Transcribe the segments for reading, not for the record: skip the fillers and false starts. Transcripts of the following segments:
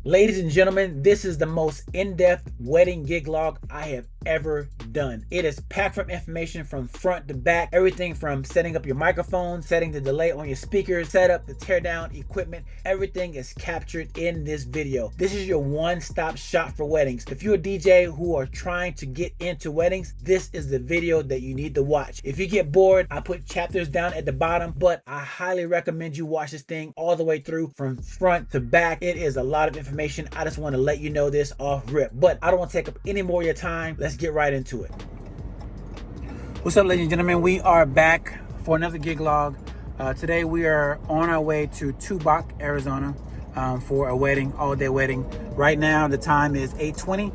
Ladies and gentlemen, this is the most in-depth wedding gig log I have ever done. It is packed from information from front to back, everything from setting up your microphone, setting the delay on your speakers, set up the tear down equipment. Everything is captured in this video. This is your one-stop shop for weddings. If you're a DJ who are trying to get into weddings, this is the video that you need to watch. If you get bored, I put chapters down at the bottom, but I highly recommend you watch this thing all the way through from front to back. It is a lot of information. I just want to let you know this off rip, but I don't want to take up any more of your time. Let's get right into it. What's up, ladies and gentlemen? We are back for another gig log. Today we are on our way to Tubac, Arizona, for a wedding, all-day wedding. Right now the time is 8:20.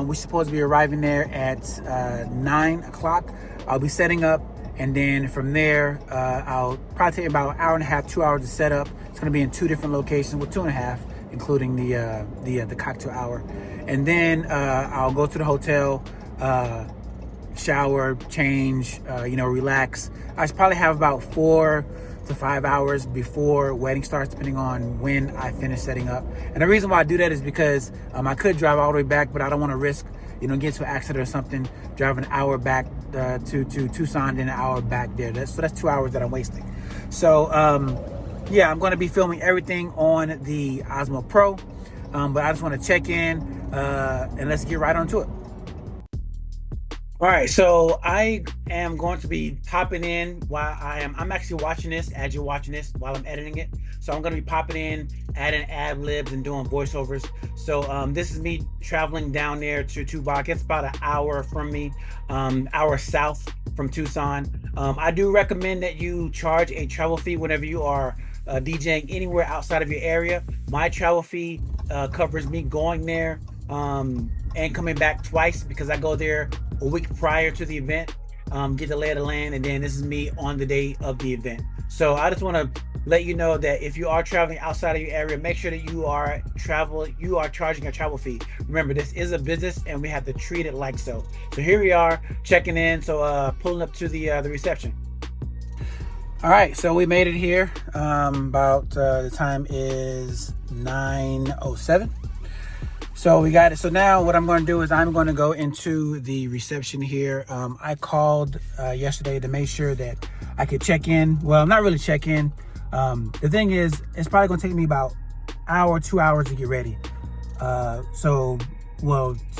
We're supposed to be arriving there at 9 o'clock. I'll be setting up, and then from there I'll probably take about an hour and a half, 2 hours to set up. It's going to be in two different locations, well, 2.5, including the cocktail hour. And then I'll go to the hotel, shower, change, relax. I should probably have about 4 to 5 hours before wedding starts, depending on when I finish setting up. And the reason why I do that is because I could drive all the way back, but I don't want to risk, get into an accident or something, drive an hour back to Tucson, then an hour back there. That's 2 hours that I'm wasting. So, yeah, I'm going to be filming everything on the Osmo Pro, but I just want to check in and let's get right on to it. All right, so I am going to be popping in while I'm actually watching this as you're watching this while I'm editing it. So I'm going to be popping in, adding ad libs and doing voiceovers. So this is me traveling down there to Tubac. It's about an hour from me, hour south from Tucson. I do recommend that you charge a travel fee whenever you are DJing anywhere outside of your area. My travel fee covers me going there and coming back twice, because I go there a week prior to the event, get the lay of the land, and then this is me on the day of the event. So I just want to let you know that if you are traveling outside of your area, make sure that you are charging a travel fee. Remember, this is a business and we have to treat it like so. So here we are checking in, so pulling up to the reception. All right, so we made it here. About the time is 9:07. So we got it. So now what I'm going to do is I'm going to go into the reception here. I called yesterday to make sure that I could check in. Well, not really check in. The thing is, it's probably going to take me about an hour, 2 hours to get ready. To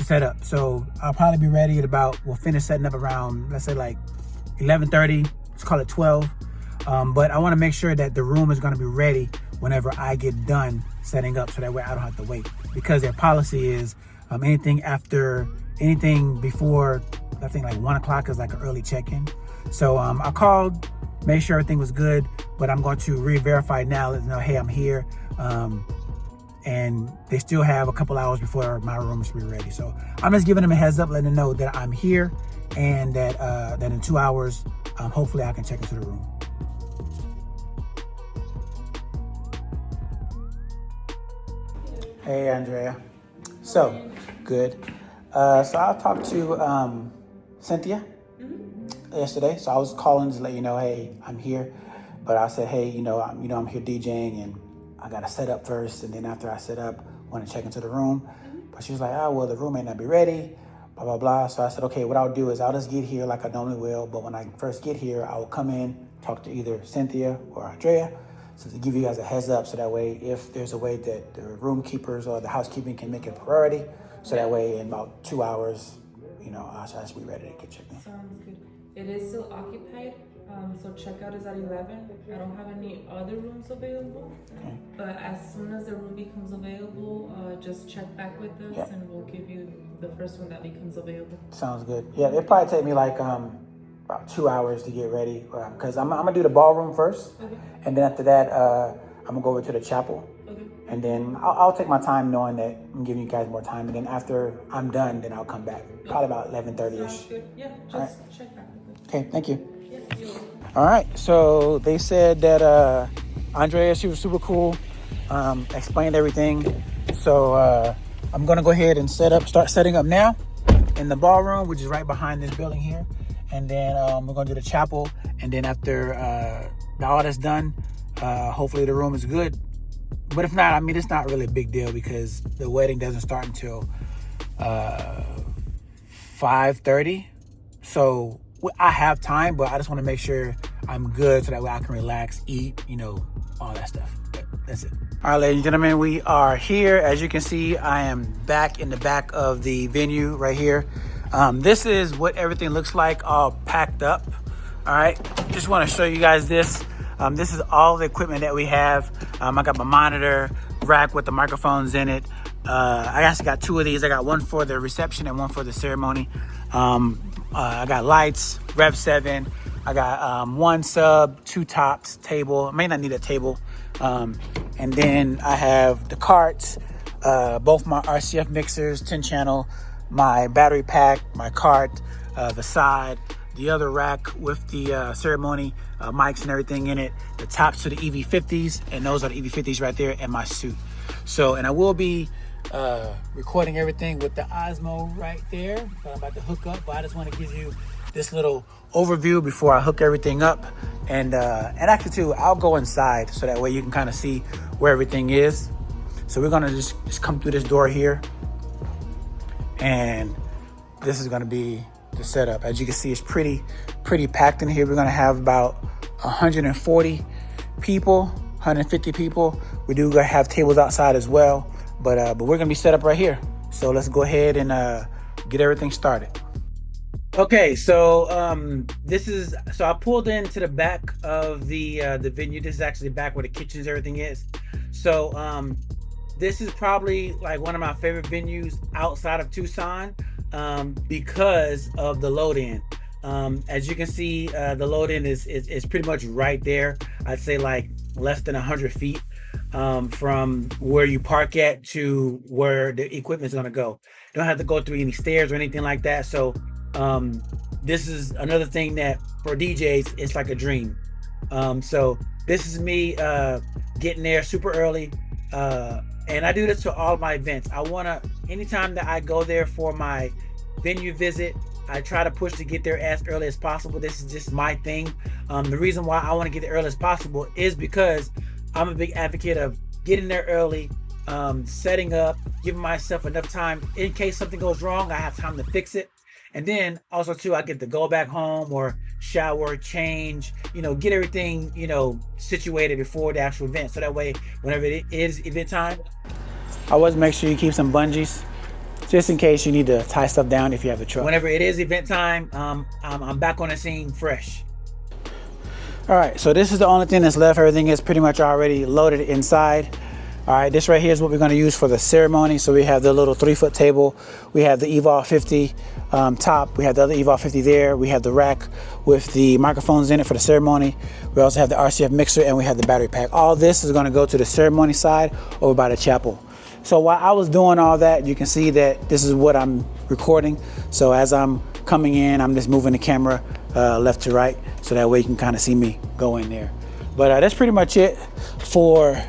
set up. So I'll probably be ready at we'll finish setting up around, let's say like 11:30. Let's call it 12. But I want to make sure that the room is going to be ready whenever I get done setting up, so that way I don't have to wait, because their policy is anything before, I think like 1 o'clock is like an early check-in. So I called, made sure everything was good, but I'm going to re-verify now, let them know, hey, I'm here. And they still have a couple hours before my room is ready. So I'm just giving them a heads up, letting them know that I'm here, and that in 2 hours, hopefully I can check into the room. Hey, Andrea. So, good. So I talked to Cynthia yesterday. So I was calling to let you know, hey, I'm here. But I said, hey, I'm here DJing, and I got to set up first. And then after I set up, I want to check into the room. But she was like, oh, well, the room may not be ready, blah, blah, blah. So I said, okay, what I'll do is I'll just get here like I normally will. But when I first get here, I will come in, talk to either Cynthia or Andrea. So to give you guys a heads up, so that way if there's a way that the room keepers or the housekeeping can make it a priority, so that way in about 2 hours, I should be ready to get checked in. Sounds good. It is still occupied, so checkout is at 11. I don't have any other rooms available, okay. But as soon as the room becomes available, just check back with us, and we'll give you the first one that becomes available. Sounds good. Yeah, it'll probably take me like about 2 hours to get ready, because I'm gonna do the ballroom first, okay. And then after that I'm gonna go over to the chapel, okay. And then I'll take my time, knowing that I'm giving you guys more time, and then after I'm done, then I'll come back, probably about 11:30ish. Yeah, just check back with us. Okay, thank you. Yeah, all right, so they said that Andrea, she was super cool, explained everything. So I'm gonna go ahead and start setting up now in the ballroom, which is right behind this building here. And then we're going to do the chapel. And then after all that's done, hopefully the room is good. But if not, I mean, it's not really a big deal because the wedding doesn't start until 5:30. So I have time, but I just want to make sure I'm good so that way I can relax, eat, you know, all that stuff. But that's it. All right, ladies and gentlemen, we are here. As you can see, I am back in the back of the venue right here. This is what everything looks like all packed up. All right, just want to show you guys this. This is all the equipment that we have. I got my monitor rack with the microphones in it. I actually got two of these. I got one for the reception and one for the ceremony. I got lights, Rev 7. I got one sub, two tops, table. I may not need a table. And then I have the carts, both my RCF mixers, 10 channel, my battery pack, my cart, the side, the other rack with the ceremony mics and everything in it, the tops to the EV50s, and those are the EV50s right there, and my suit. So, and I will be recording everything with the Osmo right there that I'm about to hook up, but I just want to give you this little overview before I hook everything up. And actually too, I'll go inside so that way you can kind of see where everything is. So we're gonna just come through this door here, and this is gonna be the setup. As you can see, it's pretty packed in here. We're gonna have about 140 people, 150 people. We do have tables outside as well, but we're gonna be set up right here. So let's go ahead and get everything started. Okay, so so I pulled into the back of the venue. This is actually back where the kitchens, everything is. So this is probably like one of my favorite venues outside of Tucson because of the load in. As you can see, the load in is pretty much right there. I'd say like less than 100 feet from where you park at to where the equipment is gonna go. You don't have to go through any stairs or anything like that. So this is another thing that for DJs, it's like a dream. So this is me getting there super early. And I do this to all my events. Anytime that I go there for my venue visit, I try to push to get there as early as possible. This is just my thing. The reason why I want to get there early as possible is because I'm a big advocate of getting there early, setting up, giving myself enough time in case something goes wrong. I have time to fix it. And then also too, I get to go back home or shower, change, get everything, situated before the actual event. So that way, whenever it is event time, I always make sure you keep some bungees just in case you need to tie stuff down if you have the truck. Whenever it is event time, I'm back on the scene fresh. All right, so this is the only thing that's left. Everything is pretty much already loaded inside. All right, this right here is what we're going to use for the ceremony. So we have the little 3-foot table. We have the Evolve 50 top. We have the other Evolve 50 there. We have the rack with the microphones in it for the ceremony. We also have the RCF mixer, and we have the battery pack. All this is going to go to the ceremony side over by the chapel. So while I was doing all that, you can see that this is what I'm recording. So as I'm coming in, I'm just moving the camera left to right, so that way you can kind of see me go in there. But that's pretty much it for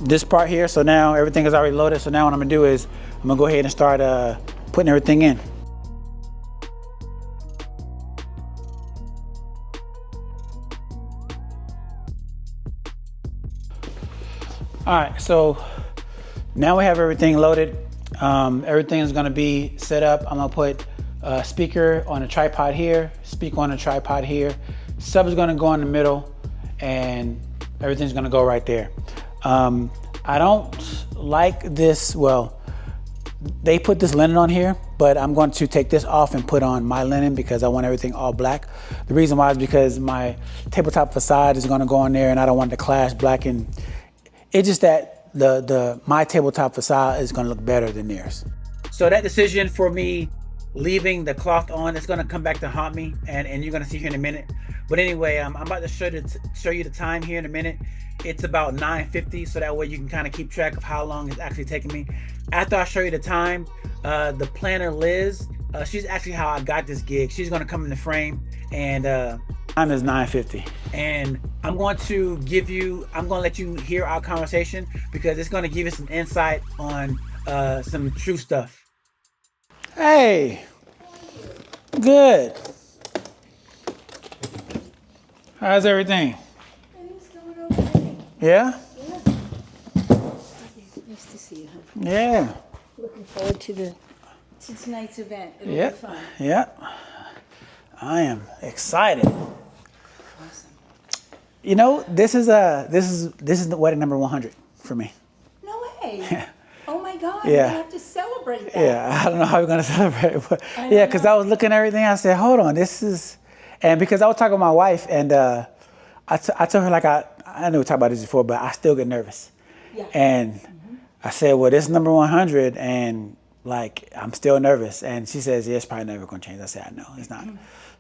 this part here. So now everything is already loaded. So now what I'm gonna do is I'm gonna go ahead and start putting everything in. All right, so now we have everything loaded. Everything is gonna be set up. I'm gonna put a speaker on a tripod here, speaker on a tripod here. Sub is gonna go in the middle, and everything's gonna go right there. I don't like this. Well, they put this linen on here, but I'm going to take this off and put on my linen because I want everything all black. The reason why is because my tabletop facade is going to go on there, and I don't want it to clash black. And it's just that my tabletop facade is going to look better than theirs. So that decision for me leaving the cloth on, it's going to come back to haunt me, and you're going to see here in a minute. But anyway, I'm about to show you the time here in a minute. It's about 9:50, so that way you can kind of keep track of how long it's actually taking me. After I show you the time, the planner Liz, she's actually how I got this gig. She's going to come in the frame, and time is 9:50. And I'm going to let you hear our conversation because it's going to give you some insight on some true stuff. Hey, good. How's everything? Everything's going okay. Yeah? Yeah. Yeah. Looking forward to tonight's event. It'll be Yep. fun. Yep. I am excited. Awesome. You know, this is the wedding number 100 for me. No way. Oh my God. Yeah. We have to celebrate that. Yeah, I don't know how we're gonna celebrate, but I yeah, don't because know. I was looking at everything. I said, "Hold on, this is," and because I was talking to my wife, and I told her like I know we talked about this before, but I still get nervous, Yeah. and I said, "Well, this is number 100, and like I'm still nervous," and she says, "Yeah, it's probably never gonna change." I said, "I know it's not,"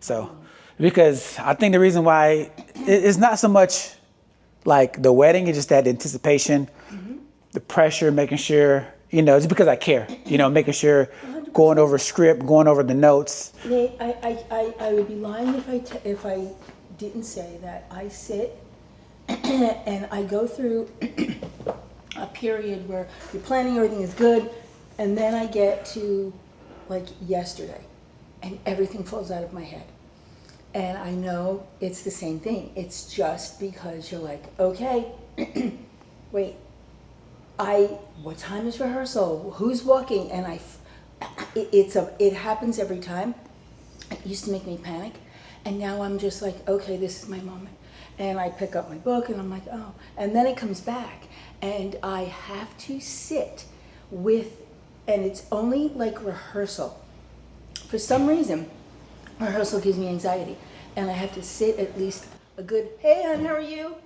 so because I think the reason why it's not so much like the wedding, it's just that anticipation, the pressure, making sure. You know, it's because I care. You know, making sure, going over script, going over the notes. Nate, I would be lying if I didn't say that I sit and I go through a period where you're planning, everything is good, and then I get to like yesterday, and everything falls out of my head. And I know it's the same thing. It's just because you're like, okay, wait. What time is rehearsal? Who's walking? And it happens every time. It used to make me panic, and now I'm just like, okay, this is my moment. And I pick up my book, and I'm like, oh. And then it comes back, and I have to sit with, and it's only like rehearsal. For some reason, rehearsal gives me anxiety, and I have to sit at least a good, hey, hon, how are you?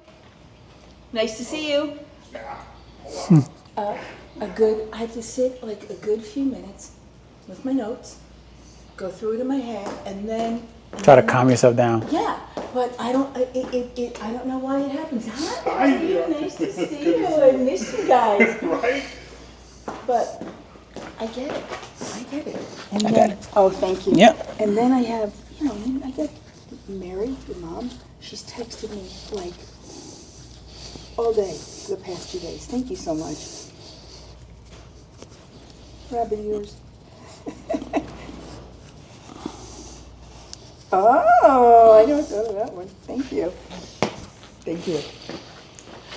Nice to see you. I have to sit like a good few minutes with my notes, go through it in my head, and then Try to calm yourself down. yeah. But I don't. I don't know why it happens. Hi, how are you? Nice to see you. I miss you guys. Right? But I get it. I get it. And I then, got it. oh, thank you. Yep. And then I have, I get Mary, your mom. She's texted me like all day for the past 2 days. Thank you so much. Rabbit ears. Oh, I don't know that one. Thank you. Thank you.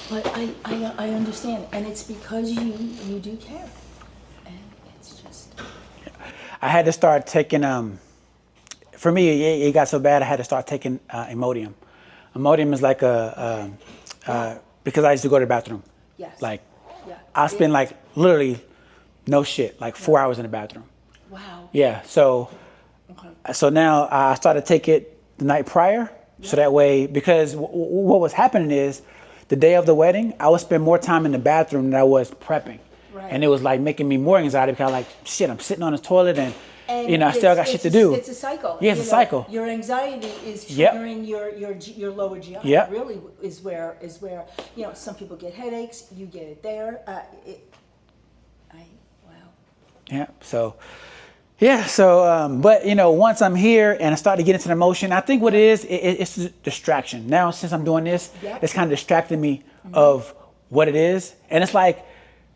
But I understand, and it's because you do care, and it's just. I had to start taking for me it got so bad I had to start taking Imodium. Imodium is like because I used to go to the bathroom. Yes. Like Yeah. I spend like literally no shit like 4 hours in the bathroom. Wow. Yeah. So Okay. so now I started to take it the night prior, so that way because what was happening is the day of the wedding I would spend more time in the bathroom than I was prepping. Right. And it was like making me more anxiety because like shit, I'm sitting on the toilet and I still got shit to do. It's a cycle. Yeah, it's a cycle. Your anxiety is Yep. triggering your lower GI. Yep. Really is where some people get headaches. You get it there. Wow. Yeah. So, but once I'm here and I start to get into the motion, I think what it is, it's a distraction. Now, since I'm doing this, Yep. it's kind of distracting me of what it is. And it's like,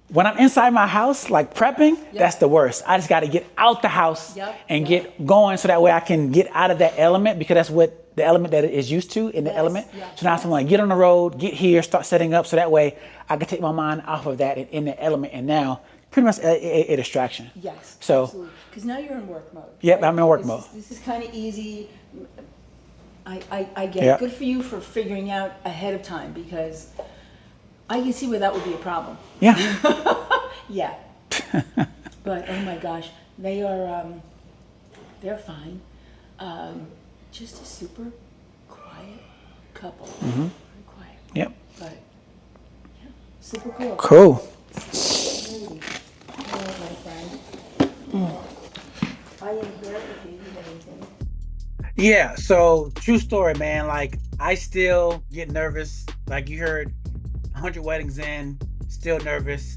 when I'm inside my house, like prepping, that's the worst. I just got to get out the house and get going so that way I can get out of that element because that's what the element that it is used to in the element. So now I'm going to get on the road, get here, start setting up so that way I can take my mind off of that and in the element. And now pretty much a distraction. Yes. So, absolutely. Because now you're in work mode. Yep, right? I'm in work mode. This is kind of easy. I get Yep. it. Good for you for figuring out ahead of time because I can see where that would be a problem. Yeah. Yeah. But oh my gosh, they are they're fine. Just a super quiet couple. Very quiet. Yep. But yeah, super cool. Cool. Really. All right, my friend. I am here if you need anything. Yeah, so true story, man. Like I still get nervous. Like you heard, 100 weddings in, still nervous.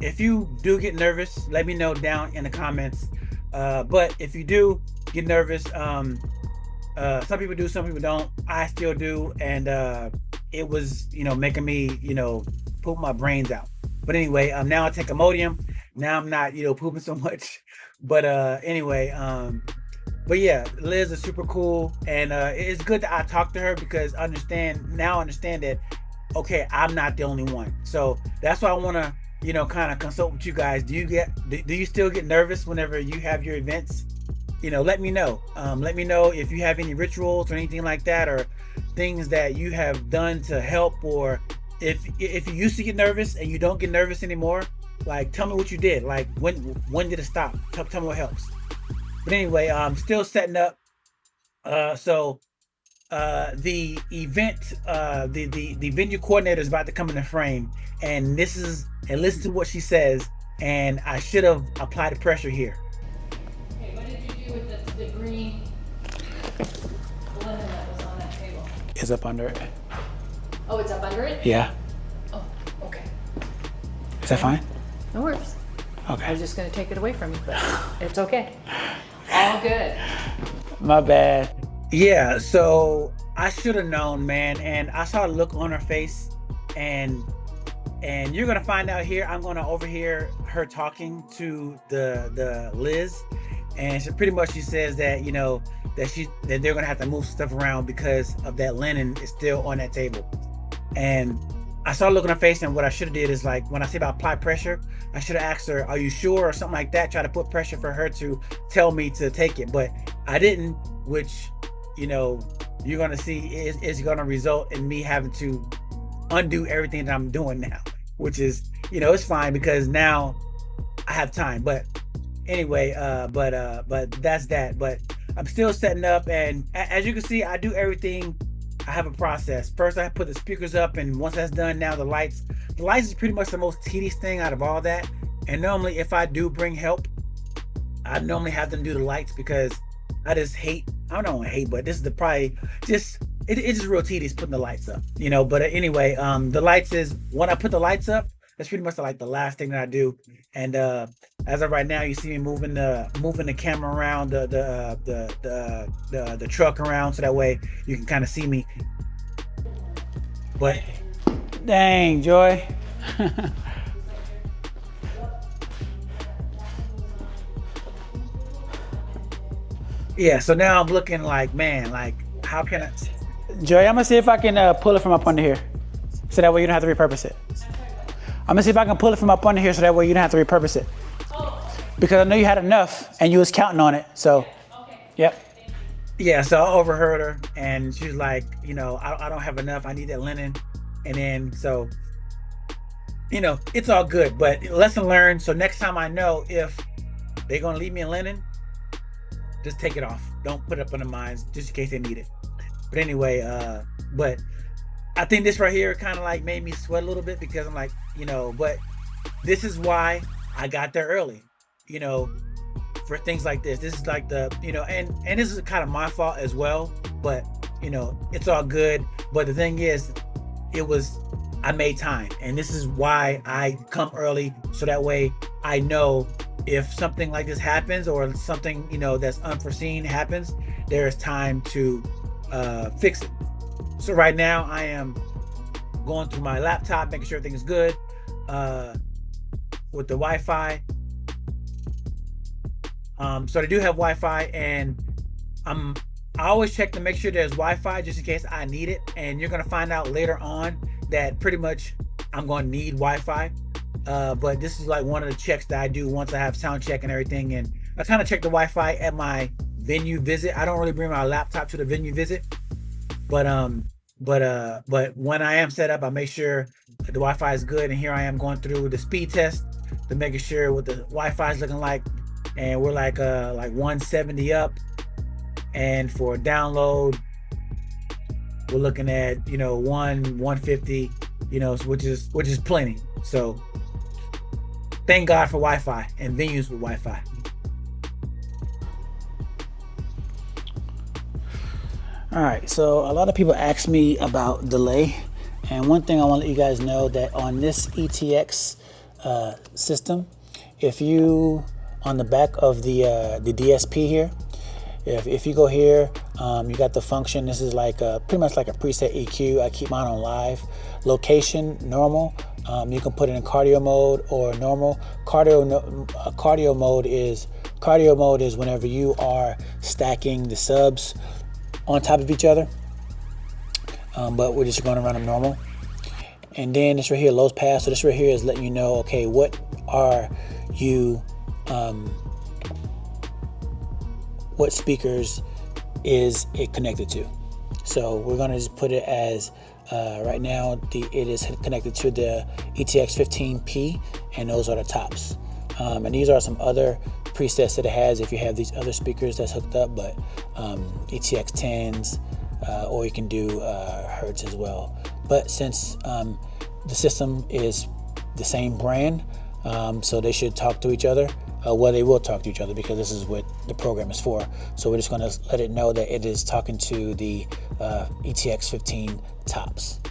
If you do get nervous, let me know down in the comments. But if you do get nervous, some people do, some people don't. I still do, and it was, making me, poop my brains out. But anyway, now I take Imodium. Now I'm not, pooping so much. But anyway, but yeah, Liz is super cool, and it's good that I talked to her because I understand that, okay, I'm not the only one. So that's why I want to kind of consult with you guys. Do you still get nervous whenever you have your events? Let me know. Let me know if you have any rituals or anything like that, or things that you have done to help, or if you used to get nervous and you don't get nervous anymore. Like, tell me what you did. Like, when did it stop? Tell me what helps. But anyway, I'm still setting up. So the event, the venue coordinator is about to come in the frame, and listen to what she says. And I should have applied the pressure here. Okay, what did you do with the green linen that was on that table? It's up under it. Oh, it's up under it? Yeah. Oh, okay. Is that fine? No worries. I Okay. was just gonna take it away from you, but it's okay. All good. My bad. Yeah, so I should have known, man. And I saw a look on her face, and you're gonna find out here. I'm gonna overhear her talking to the Liz, and she says that that they're gonna have to move stuff around because of that linen is still on that table. And I saw a look on her face, and what I should have did is, like, when I say about apply pressure, I should have asked her, "Are you sure?" or something like that. Try to put pressure for her to tell me to take it, but I didn't, which you're gonna see is gonna result in me having to undo everything that I'm doing now, which is it's fine because now I have time. But anyway, but that's that. But I'm still setting up, and as you can see, I do everything. I have a process. First, I put the speakers up, and once that's done, now the lights. The lights is pretty much the most tedious thing out of all that. And normally, if I do bring help, I normally have them do the lights because I just hate. I don't hate, but this is it's just real tedious putting the lights up, But anyway, the lights is when I put the lights up. That's pretty much like the last thing that I do. And as of right now, you see me moving the camera around, the truck around, so that way you can kind of see me. But dang, Joy. Yeah, so now I'm looking like, man, like, how can I? Joy, I'm gonna see if I can pull it from up under here, so that way you don't have to repurpose it. I'm gonna see if I can pull it from up under here, so that way you don't have to repurpose it. Because I know you had enough, and you was counting on it. So, yep. Yeah, so I overheard her, and she's like, I don't have enough. I need that linen, and then so, it's all good. But lesson learned. So next time I know if they're gonna leave me in linen, just take it off. Don't put it up on the mines, just in case they need it. But anyway, but I think this right here kind of like made me sweat a little bit because I'm like, but this is why I got there early, for things like this. This is like and this is kind of my fault as well, but it's all good. But the thing is, I made time, and this is why I come early, so that way I know if something like this happens or something that's unforeseen happens, there is time to fix it. So right now I am going through my laptop, making sure everything is good with the Wi-Fi. So they do have Wi-Fi, and I always check to make sure there's Wi-Fi just in case I need it. And you're gonna find out later on that pretty much I'm gonna need Wi-Fi. But this is like one of the checks that I do once I have sound check and everything. And I kind of check the Wi-Fi at my venue visit. I don't really bring my laptop to the venue visit, but when I am set up, I make sure the Wi-Fi is good. And here I am going through the speed test to making sure what the Wi-Fi is looking like, and we're like 170 up. And for download, we're looking at 150, which is plenty. So thank God for Wi-Fi and venues with Wi-Fi. All right, so a lot of people ask me about delay, and one thing I want to let you guys know that on this ETX system, if you on the back of the DSP here, if you go here, you got the function. This is like pretty much like a preset EQ. I keep mine on live. Location normal. You can put it in cardio mode or normal. Cardio mode is whenever you are stacking the subs on top of each other, but we're just going to run them normal. And then this right here, low pass. So this right here is letting you know, okay, what are you, what speakers is it connected to? So we're gonna just put it as, right now, it is connected to the ETX 15P, and those are the tops. And these are some other presets that it has if you have these other speakers that's hooked up, but ETX 10s, or you can do Hertz as well. But since the system is the same brand, so they should talk to each other. Well, they will talk to each other because this is what the program is for. So we're just going to let it know that it is talking to the ETX 15 tops.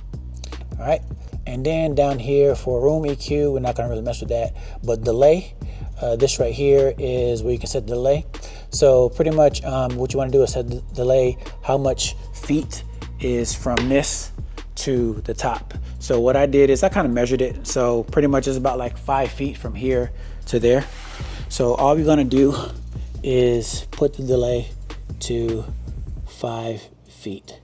All right. And then down here for room EQ, we're not going to really mess with that. But delay, this right here is where you can set the delay. So pretty much what you want to do is set the delay, how much feet is from this to the top. So what I did is I kind of measured it. So pretty much it's about like 5 feet from here to there. So all we're gonna do is put the delay to 5 feet,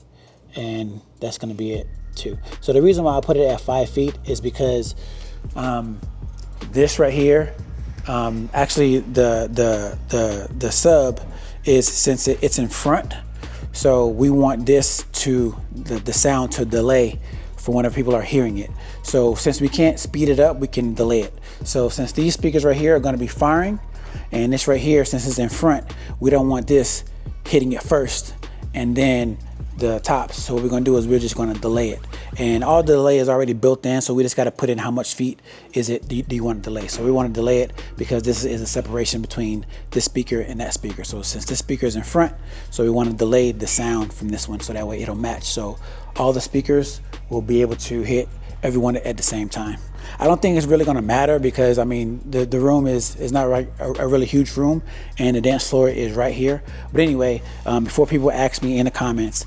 and that's gonna be it too. So the reason why I put it at 5 feet is because this right here, actually the sub is, since it's in front, so we want this to the sound to delay for whenever people are hearing it. So since we can't speed it up, we can delay it. So since these speakers right here are going to be firing, and this right here, since it's in front, we don't want this hitting it first and then the tops. So what we're going to do is we're just going to delay it, and all the delay is already built in, so we just got to put in how much feet is it do you want to delay. So we want to delay it because this is a separation between this speaker and that speaker. So since this speaker is in front, so we want to delay the sound from this one so that way it'll match, so all the speakers will be able to hit everyone at the same time. I don't think it's really going to matter because I mean the room is not a really huge room, and the dance floor is right here. But anyway, before people ask me in the comments,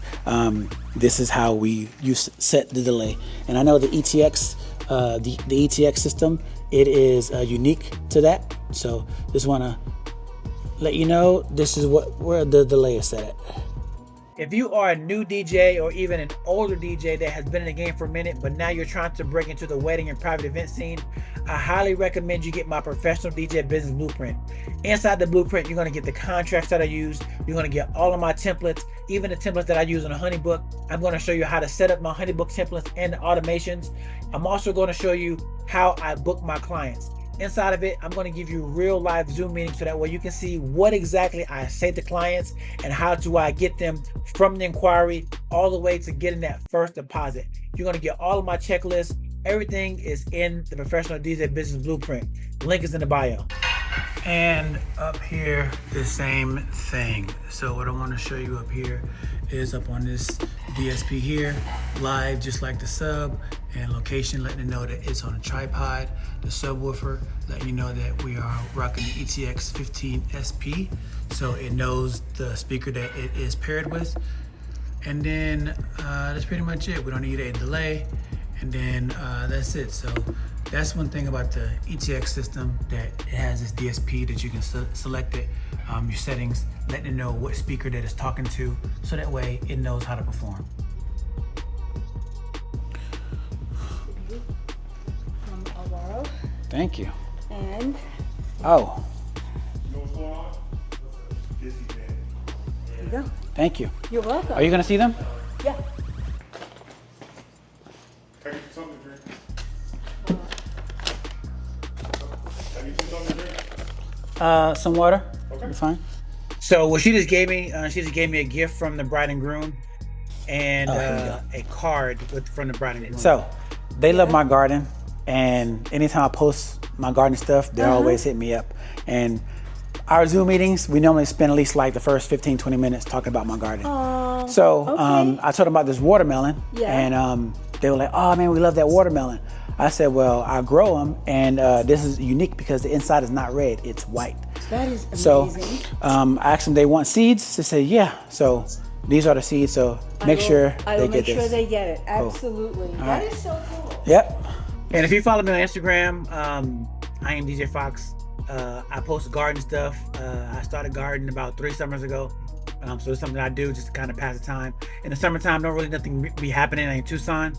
this is how we set the delay. And I know the ETX the ETX system, it is unique to that. So just want to let you know this is where the delay is set at. If you are a new DJ or even an older DJ that has been in the game for a minute, but now you're trying to break into the wedding and private event scene, I highly recommend you get my professional DJ business blueprint. Inside the blueprint, you're going to get the contracts that I use. You're going to get all of my templates, even the templates that I use on a Honeybook. I'm going to show you how to set up my Honeybook templates and the automations. I'm also going to show you how I book my clients. Inside of it, I'm going to give you real live Zoom meetings so that way you can see what exactly I say to clients and how do I get them from the inquiry all the way to getting that first deposit. You're going to get all of my checklists. Everything is in the Professional DJ Business Blueprint. Link is in the bio. And up here, the same thing. So what I want to show you up here is up on this DSP here, live just like the sub, and location letting it know that it's on a tripod. The subwoofer letting you know that we are rocking the ETX 15 SP, so it knows the speaker that it is paired with. And then that's pretty much it. We don't need a delay, and then that's it. So that's one thing about the ETX system, that it has this DSP that you can select it, your settings, letting it know what speaker that it's talking to, so that way it knows how to perform. From Alvaro. Thank you. And Oh, You know what's going on? Busy man. there you go. thank you. You're welcome. Are you gonna see them? Yeah. Can I get you something to drink? Can I get you something to drink? Some water. Okay. You're fine. So what she just gave me, a gift from the bride and groom, and a card from the bride and groom. So they love my garden, and anytime I post my garden stuff, they always hit me up. And our Zoom meetings, we normally spend at least like the first 15-20 minutes talking about my garden. So okay. I told them about this watermelon, Yeah. and they were like, "Oh man, we love that watermelon." I said, "Well, I grow them, and this is unique because the inside is not red; it's white." That is amazing. So I asked them they want seeds. They said, "Yeah." So these are the seeds. So make sure I they will get make this. sure they get it. Absolutely. That is so cool. Yep. And if you follow me on Instagram, I am DJ Fox. I post garden stuff. I started gardening about 3 summers ago. So it's something I do just to kind of pass the time. In the summertime, don't really nothing be happening in Tucson.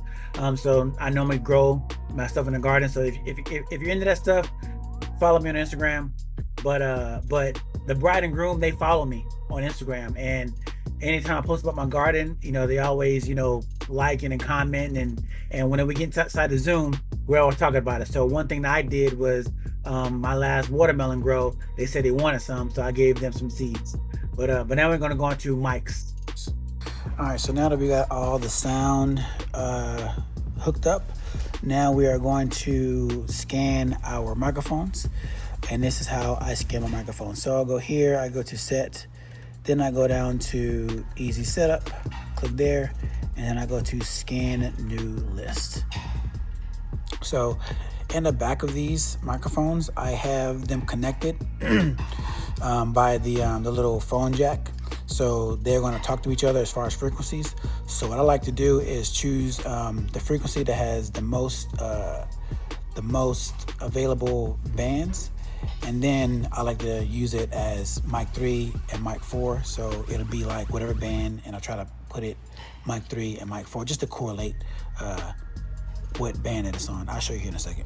So I normally grow my stuff in the garden. So if you're into that stuff, follow me on Instagram. But the bride and groom, they follow me on Instagram, and anytime I post about my garden, they always, liking and commenting, and when we get inside the Zoom, we're always talking about it. So one thing that I did was my last watermelon grow, they said they wanted some, so I gave them some seeds. But now we're gonna go on to mics. All right, so now that we got all the sound hooked up, now we are going to scan our microphones. And this is how I scan my microphone. So I'll go here, I go to set, then I go down to easy setup, click there, and then I go to scan new list. So in the back of these microphones, I have them connected by the little phone jack. So they're going to talk to each other as far as frequencies. So what I like to do is choose the frequency that has the most available bands. And then I like to use it as mic 3 and mic 4. So it'll be like whatever band, and I'll try to put it mic 3 and mic 4 just to correlate what band it is on. I'll show you here in a second.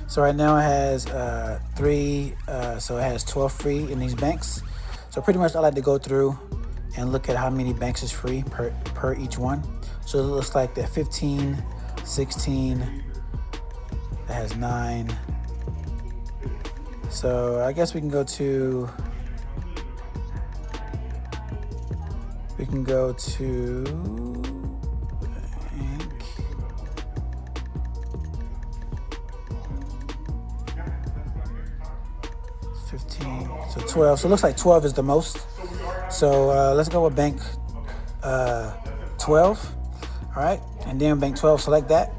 So right now it has so it has 12 free in these banks. So pretty much I like to go through and look at how many banks is free per each one. So it looks like that 15, 16, that has 9. So I guess we can go to 15, so 12. So it looks like 12 is the most. So let's go with bank 12. All right, and then bank 12, select that.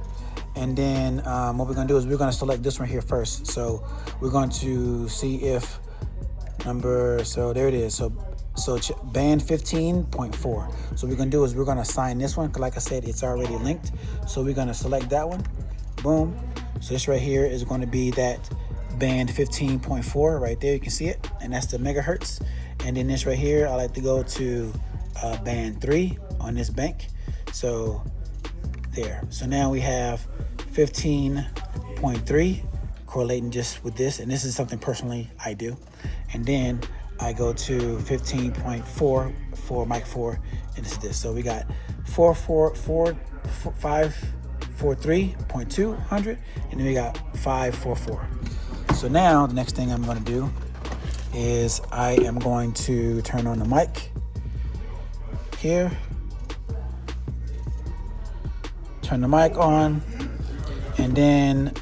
And then what we're gonna do is we're gonna select this one here first. So we're going to see if so there it is. So band 15.4. So what we're gonna do is we're gonna assign this one, because like I said, it's already linked. So we're gonna select that one, boom. So this right here is gonna be that band 15.4 right there, you can see it, and that's the megahertz. And then this right here, I like to go to band 3 on this bank. So there. So now we have 15.3 correlating just with this, and this is something personally I do. And then I go to 15.4 for mic 4, and this is this. So we got 543.200, and then we got 544. So now the next thing I'm going to do is I am going to turn on the mic here. Turn the mic on, and then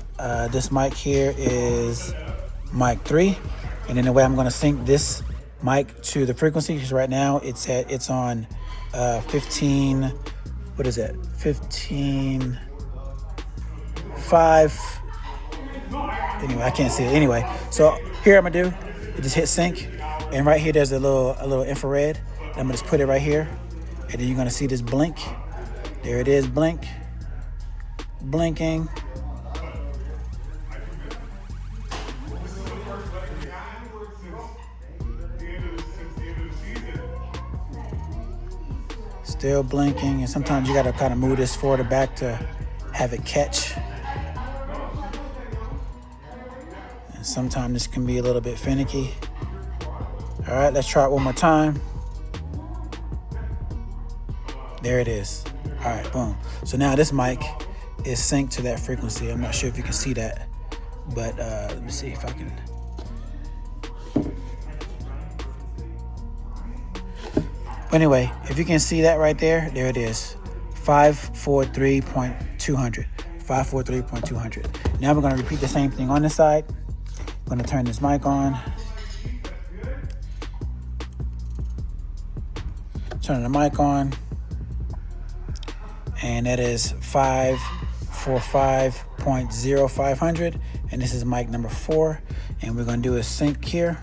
this mic here is mic 3, and then the way I'm going to sync this mic to the frequency, because right now it's on 15. What is that? 15.5. Anyway, I can't see it. Anyway, so here I'm gonna do, you just hit sync, and right here there's a little infrared. I'm gonna just put it right here, and then you're gonna see this blink. There it is, blink, blinking. Still blinking, and sometimes you gotta kind of move this forward or back to have it catch. And sometimes this can be a little bit finicky. All right, let's try it one more time. There it is. All right, boom. So now this mic is synced to that frequency. I'm not sure if you can see that, but let me see if I can. Anyway, if you can see that right there, there it is, 543.200, 543.200. Now we're gonna repeat the same thing on this side. I'm gonna turn this mic on. Turn the mic on. And that is 545.0500. And this is mic number 4. And we're gonna do a sync here.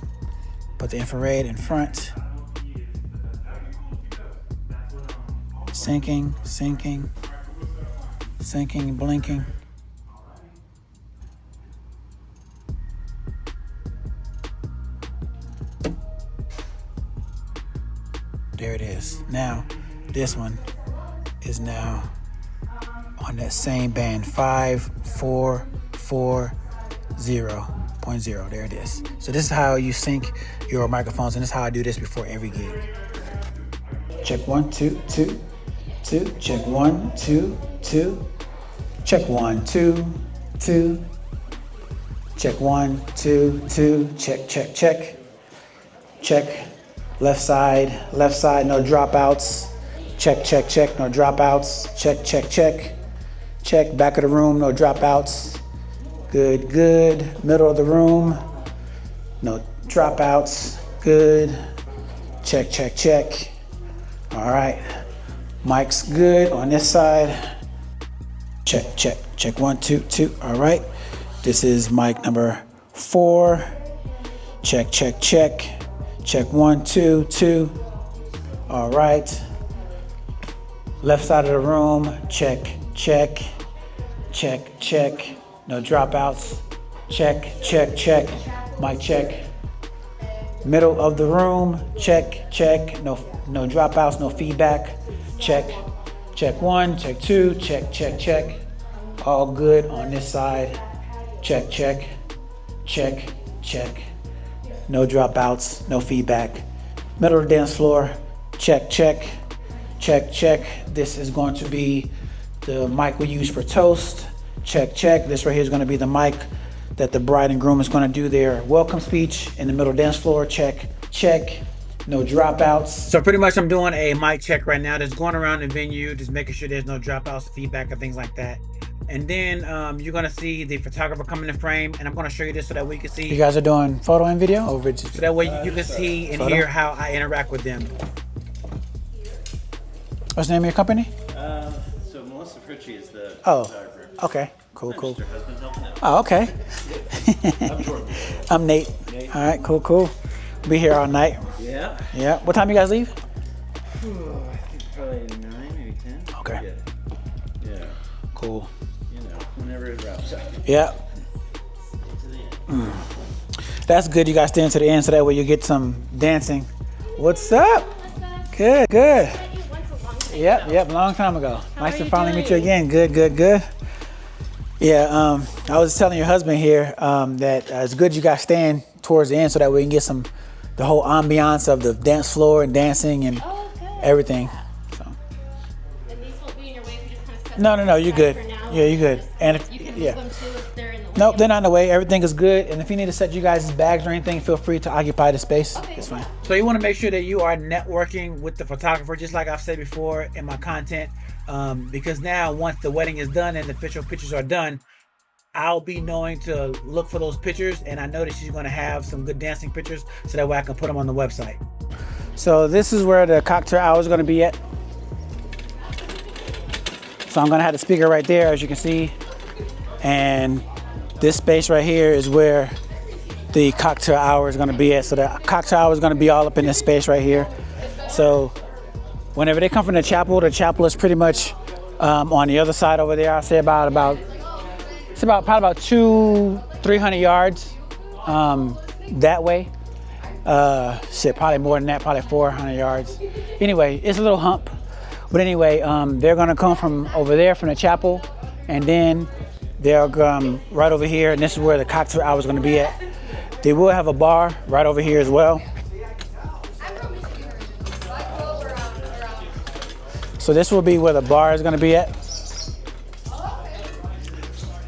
Put the infrared in front. Syncing, blinking. There it is. Now, this one is now on that same band, 5440.0. There it is. So this is how you sync your microphones, and this is how I do this before every gig. Check 1, 2, 2, 2. Check 1, 2, 2. Check 1, 2, 2. Check 1, 2, 2. Check, check, check. Check. Left side, no dropouts. Check, check, check, no dropouts. Check, check, check. Check, back of the room, no dropouts. Good, good. Middle of the room, no dropouts. Good. Check, check, check. All right. Mic's good on this side. Check, check, check 1, 2, 2. All right. This is mic number 4. Check, check, check. Check 1, 2, 2. All right. Left side of the room. Check, check, check, check. No dropouts. Check, check, check. Mic check. Middle of the room. Check, check. No dropouts. No feedback. Check, check 1, check 2. Check, check, check. All good on this side. Check, check, check, check. No dropouts, no feedback. Middle of the dance floor, check, check, check, check. This is going to be the mic we use for toast. Check, check. This right here is going to be the mic that the bride and groom is going to do their welcome speech in the middle dance floor. Check, check. No dropouts. So pretty much I'm doing a mic check right now. Just going around the venue, just making sure there's no dropouts, feedback, and things like that. And then you're gonna see the photographer come in the frame, and I'm gonna show you this so that we can see. You guys are doing photo and video, or so that way you can see and hear how I interact with them. What's the name of your company? So Melissa Fritchie is the photographer. Okay, cool, cool. Her husband helping out. Oh, okay. I'm Jordan. I'm Nate. All right, cool, cool. Be here all night. Yeah. Yeah. What time you guys leave? I think probably 9, maybe 10. Okay. Yeah. Cool. Whenever it wraps up. Yeah. That's good. You guys stay into the end so that way you get some dancing. What's up? Good, good. Yep, long time ago. Nice to finally meet you again. Good, good, good. Yeah, I was telling your husband here that it's good you guys staying towards the end so that we can get the whole ambiance of the dance floor and dancing and everything. So. And these won't be in your way if you just kind of set No, you're good. for now. Yeah, you're good. And if You can yeah. move them too if they're in the way. Nope, they're not in the way. Everything is good. And if you need to set you guys' bags or anything, feel free to occupy the space. Okay, It's cool. fine. So you want to make sure that you are networking with the photographer, just like I've said before in my content. Because now, once the wedding is done and the official pictures are done, I'll be knowing to look for those pictures. And I know that she's going to have some good dancing pictures so that way I can put them on the website. So this is where the cocktail hour is going to be at. So I'm going to have the speaker right there, as you can see. And this space right here is where the cocktail hour is going to be at. So the cocktail hour is going to be all up in this space right here. So whenever they come from the chapel is pretty much on the other side over there. I say probably about 200-300 yards that way. Probably more than that, probably 400 yards. Anyway, it's a little hump. But anyway, they're gonna come from over there from the chapel, and then they'll come right over here, and this is where the cocktail hour is gonna be at. They will have a bar right over here as well. So this will be where the bar is gonna be at.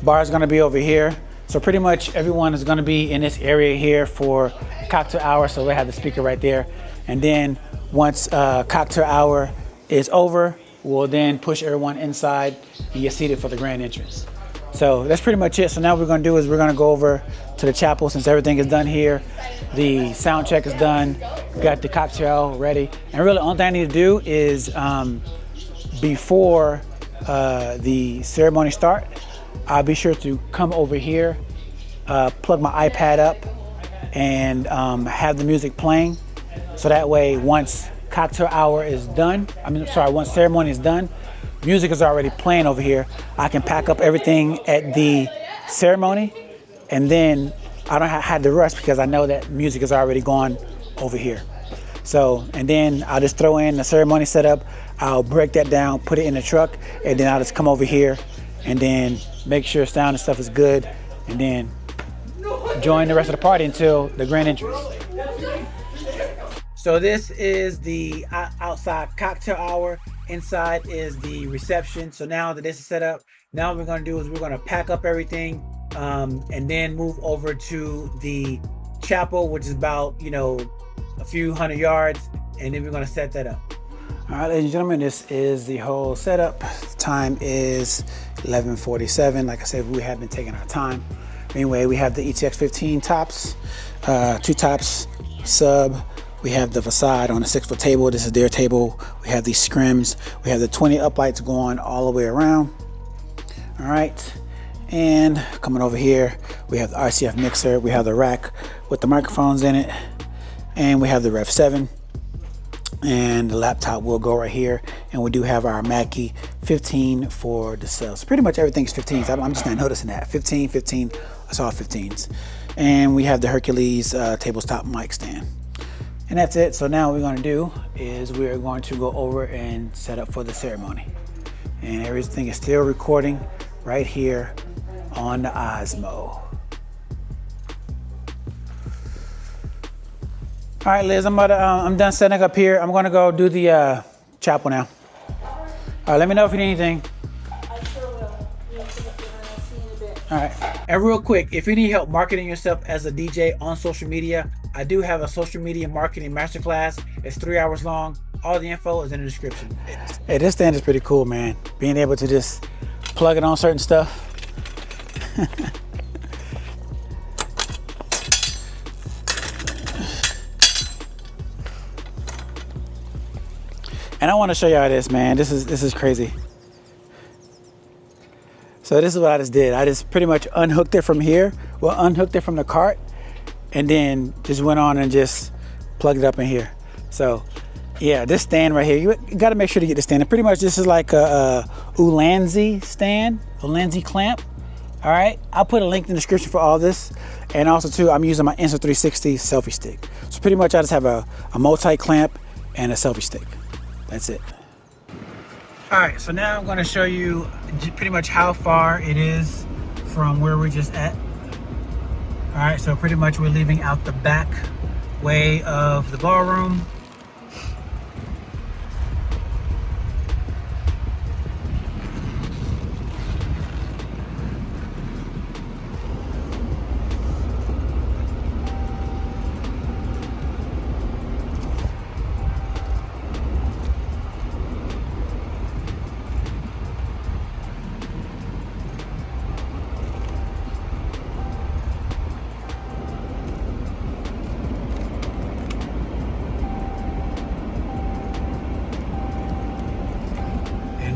Bar is gonna be over here. So pretty much everyone is gonna be in this area here for cocktail hour. So we have the speaker right there. And then once cocktail hour is over, we'll then push everyone inside and get seated for the grand entrance. So that's pretty much it. So now what we're gonna do is we're gonna go over to the chapel since everything is done here. The sound check is done. We got the cocktail ready. And really the only thing I need to do is before the ceremony start, I'll be sure to come over here, plug my iPad up and have the music playing. So that way once cocktail hour is done, once ceremony is done, music is already playing over here. I can pack up everything at the ceremony, and then I don't have to rush because I know that music is already gone over here. So, and then I'll just throw in the ceremony setup. I'll break that down, put it in the truck, and then I'll just come over here and then make sure sound and stuff is good, and then join the rest of the party until the grand entrance. So this is the outside cocktail hour. Inside is the reception. So now that this is set up, now what we're gonna do is we're gonna pack up everything and then move over to the chapel, which is about, a few hundred yards, and then we're gonna set that up. All right, ladies and gentlemen, this is the whole setup. The time is 11:47. Like I said, we have been taking our time. Anyway, we have the ETX 15 tops, 2 tops, sub. We have the facade on a 6-foot table. This is their table. We have these scrims. We have the 20 uplights going all the way around. All right, and coming over here, we have the RCF mixer. We have the rack with the microphones in it, and we have the Rev 7. And the laptop will go right here, and we do have our Mackie 15 for the cells. So pretty much everything's 15s. I'm just not noticing that. 15. I saw 15s. And we have the Hercules tabletop mic stand. And that's it. So now what we're going to do is we're going to go over and set up for the ceremony. And everything is still recording right here on the Osmo. All right, Liz, I'm done setting up here. I'm gonna go do the chapel now. All right, let me know if you need anything. I sure will. Yeah, see you in a bit. All right, and real quick, if you need help marketing yourself as a DJ on social media, I do have a social media marketing masterclass. It's 3 hours long. All the info is in the description. Hey, this stand is pretty cool, man. Being able to just plug it on certain stuff. And I want to show y'all this, man. This is crazy. So this is what I just did. I just pretty much unhooked it from here. Well, unhooked it from the cart, and then just went on and just plugged it up in here. So yeah, this stand right here, you got to make sure to get the stand. And pretty much this is like a Ulanzi stand, Ulanzi clamp. All right, I'll put a link in the description for all this. And also too, I'm using my Insta360 selfie stick. So pretty much I just have a multi-clamp and a selfie stick. That's it. All right, so now I'm gonna show you pretty much how far it is from where we're just at. All right, so pretty much we're leaving out the back way of the ballroom.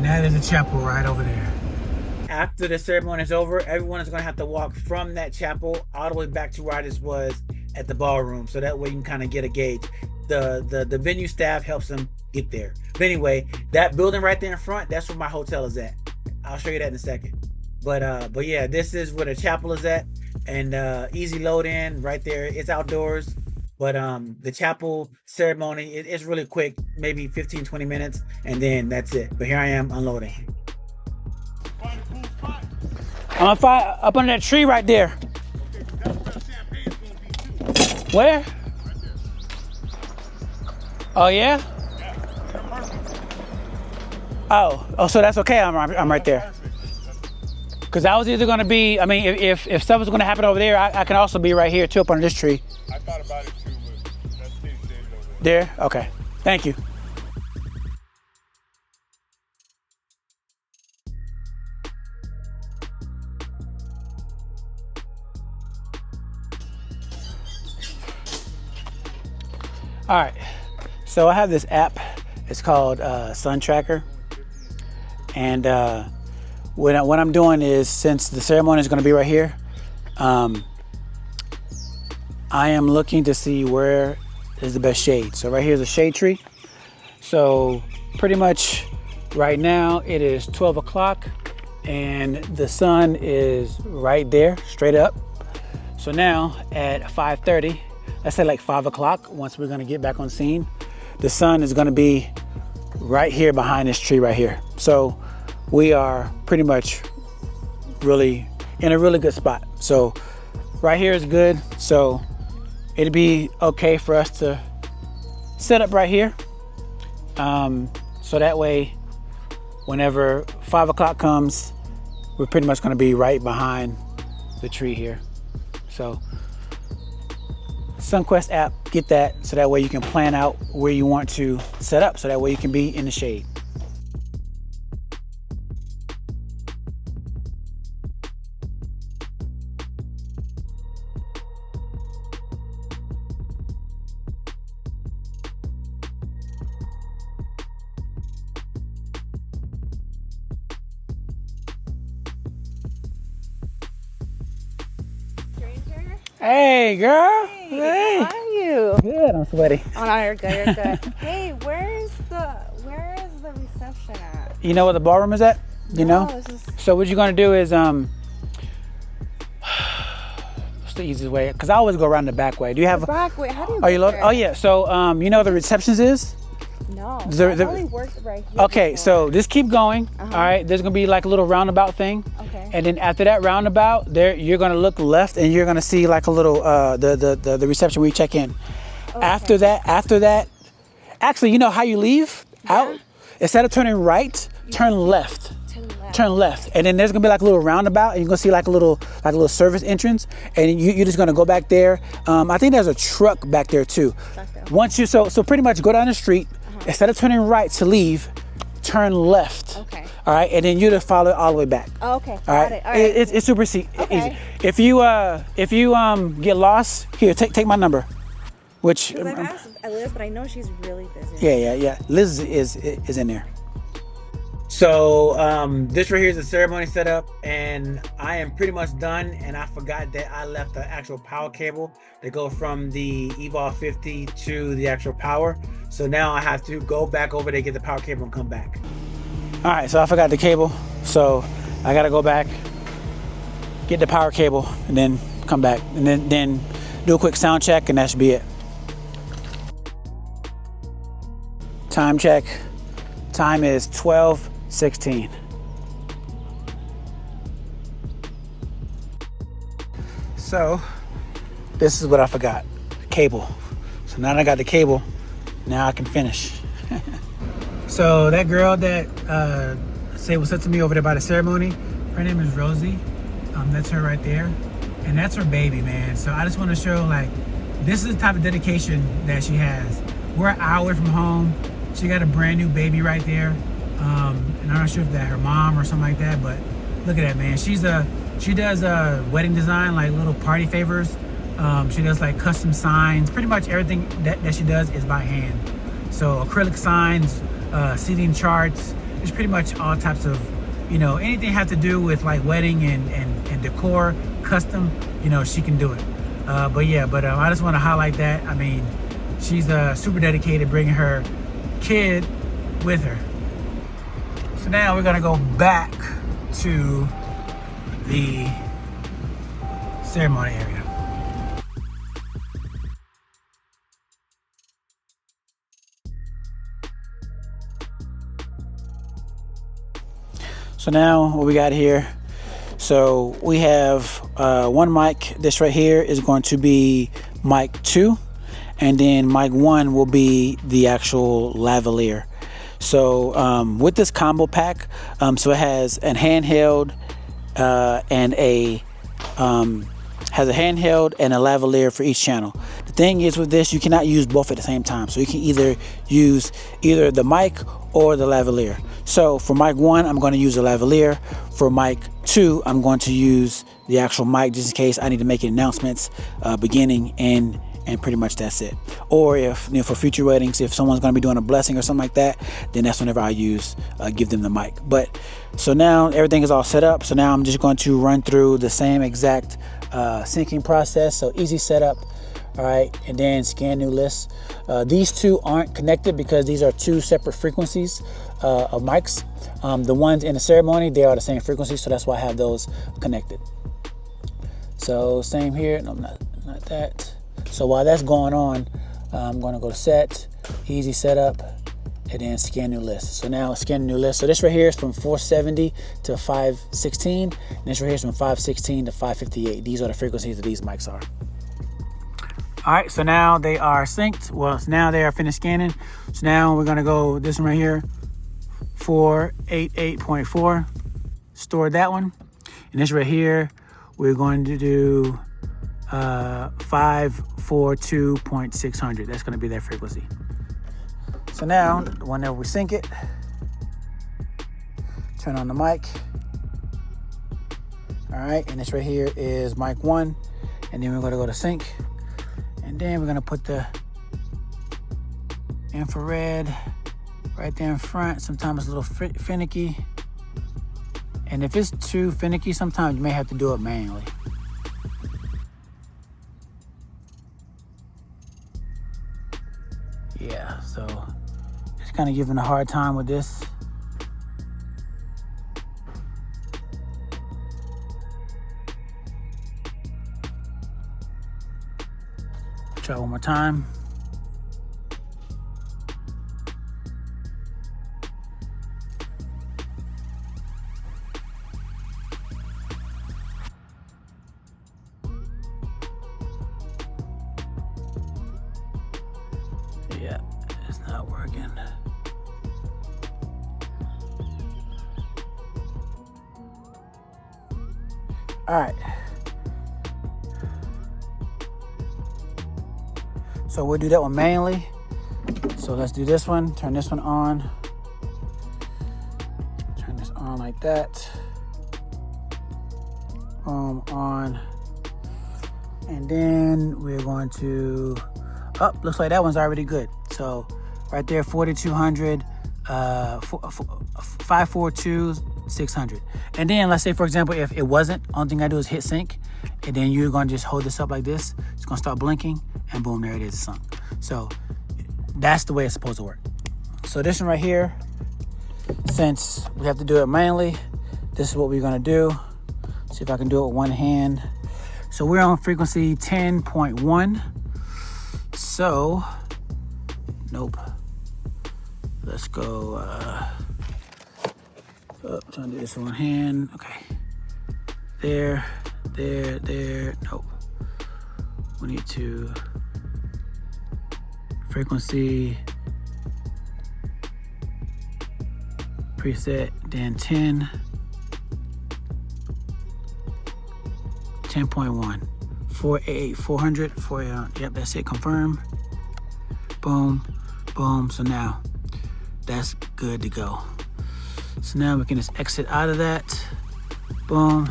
That is a chapel right over there. After the ceremony is over, everyone is going to have to walk from that chapel all the way back to where I just was at the ballroom. So that way you can kind of get a gauge. The venue staff helps them get there. But anyway, that building right there in front, that's where my hotel is at. I'll show you that in a second. But yeah, this is where the chapel is at. And easy load in right there. It's outdoors. But the chapel ceremony, it's really quick, maybe 15-20 minutes, and then that's it. But here I am unloading. Find a cool spot. I'm gonna find up under that tree right there. Okay, that's where champagne's gonna be too. Where? Right there. Oh yeah? Yeah, you're perfect. Oh, so that's okay. I'm right there. Perfect. Because I was either gonna be, I mean, if stuff was gonna happen over there, I can also be right here too, up under this tree. I thought about it too, but that's stage over There? Okay. Thank you. All right. So I have this app. It's called Sun Tracker. And what I'm doing is, since the ceremony is going to be right here, I am looking to see where is the best shade. So right here is a shade tree. So pretty much right now it is 12 o'clock and the sun is right there, straight up. So now at 5:30, let's say like 5 o'clock, once we're gonna get back on scene, the sun is gonna be right here behind this tree right here. So we are pretty much really in a really good spot. So right here is good. So it'd be okay for us to set up right here. So that way, whenever 5 o'clock comes, we're pretty much gonna be right behind the tree here. So SunQuest app, get that, so that way you can plan out where you want to set up, so that way you can be in the shade. Hey, girl. Hey. How are you? Good. I'm sweaty. Oh no, you're good. You're good. Hey, where is the reception at? You know where the ballroom is at? You know. This is... So what you're gonna do is what's the easiest way? Because I always go around the back way. Do you have? Back way. How do you? Are you get loaded? there? Oh yeah. So you know where the receptions is? No. The- I only worked right here. Okay. before. So just keep going. All right. There's gonna be like a little roundabout thing. Okay. And then after that roundabout, there you're gonna look left and you're gonna see like a little the reception where you check in. Okay. After that, actually, you know how you leave out? Instead of turning right, turn left. Turn left, and then there's gonna be like a little roundabout, and you're gonna see like a little service entrance, and you're just gonna go back there. I think there's a truck back there too. Once you so pretty much go down the street. Instead of turning right to leave, turn left. Okay. All right, and then you just follow it all the way back. Oh, okay. All Got right, it. All right. it's super easy. Okay. If you get lost, here take my number, which Because I've asked Liz, but I know she's really busy. yeah. Liz is in there. So this right here is the ceremony setup, and I am pretty much done. And I forgot that I left the actual power cable that go from the Evolve 50 to the actual power. So now I have to go back over there, get the power cable, and come back. All right, so I forgot the cable, so I gotta go back, get the power cable, and then come back, and then do a quick sound check, and that should be it. Time check. Time is 12:16. So this is what I forgot, the cable. So now that I got the cable, now I can finish. So that girl that said what's up to me over there by the ceremony, her name is Rosie. That's her right there, and that's her baby, man. So I just want to show, like, this is the type of dedication that she has. We're an hour from home. She got a brand new baby right there, and I'm not sure if that's her mom or something like that, but look at that, man. She does wedding design, like little party favors. She does like custom signs. Pretty much everything that she does is by hand. So acrylic signs, seating charts. There's pretty much all types of, anything have to do with like wedding and decor, custom. She can do it. But I just want to highlight that. I mean, she's super dedicated, bringing her kid with her. So now we're gonna go back to the ceremony area. So now what we got here, so we have one mic. This right here is going to be mic 2, and then mic 1 will be the actual lavalier. So with this combo pack, so it has a handheld and a lavalier for each channel. The thing is with this, you cannot use both at the same time. So you can either use either the mic or the lavalier. So for mic 1, I'm going to use a lavalier. For mic 2, I'm going to use the actual mic just in case I need to make announcements beginning and pretty much that's it. Or if for future weddings, if someone's going to be doing a blessing or something like that, then that's whenever I give them the mic. But so now everything is all set up. So now I'm just going to run through the same exact syncing process. So easy setup. All right, and then scan new list. These two aren't connected because these are two separate frequencies of mics. The ones in the ceremony, they are the same frequency, so that's why I have those connected. So same here, no, not that. So while that's going on, I'm gonna go to set, easy setup, and then scan new list. So now scan new list. So this right here is from 470 to 516, and this right here is from 516 to 558. These are the frequencies that these mics are. All right, so now they are synced. Well, now they are finished scanning. So now we're gonna go this one right here, 488.4, store that one. And this right here, we're going to do 542.600. That's gonna be their frequency. So now, whenever we sync it, turn on the mic. All right, and this right here is mic 1. And then we're gonna go to sync. And then we're gonna put the infrared right there in front. Sometimes it's a little finicky. And if it's too finicky, sometimes you may have to do it manually. Yeah, so just kind of giving a hard time with this. Try one more time. Yeah, it's not working. All right. So we'll do that one manually. So let's do this one. Turn this one on. Turn this on like that. Boom, on. And then we're going to, looks like that one's already good. So right there, 4,200, 542, 600. And then let's say, for example, if it wasn't, only thing I do is hit sync. And then you're gonna just hold this up like this. It's gonna start blinking and boom, there it is, it's sunk. So that's the way it's supposed to work. So this one right here, since we have to do it manually, this is what we're gonna do. See if I can do it with one hand. So we're on frequency 10.1. So, nope. Let's go, trying to do this with one hand. Okay. There, nope. We need to frequency preset, then 10.1, 488, 400, yep, that's it, confirm. Boom, boom, so now that's good to go. So now we can just exit out of that, boom.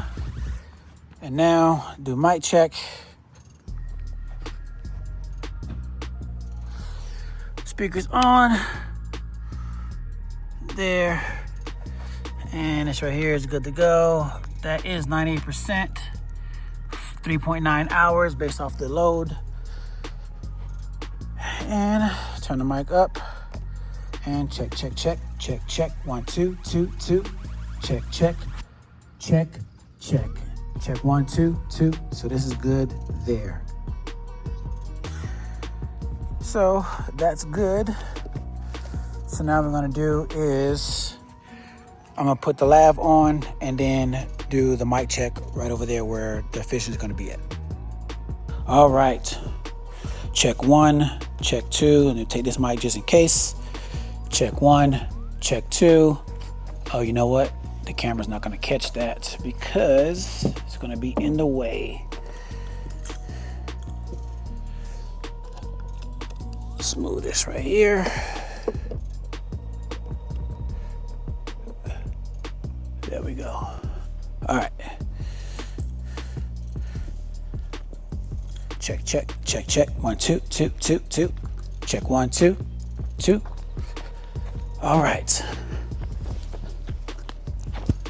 And now do mic check. Speakers on, there, and this right here is good to go. That is 98%, 3.9 hours based off the load. And turn the mic up and check, 1, 2, 2, 2, check, 1, 2, 2. So this is good there. So that's good. So now what we're gonna do is I'm gonna put the lav on and then do the mic check right over there where the fish is gonna be at. All right, check 1, check 2, and then take this mic just in case. Check 1, check 2. Oh, you know what? The camera's not gonna catch that because it's gonna be in the way. Smooth this right here. There we go. All right. Check. 1, 2, 2, 2, 2. Check 1, 2, 2. All right.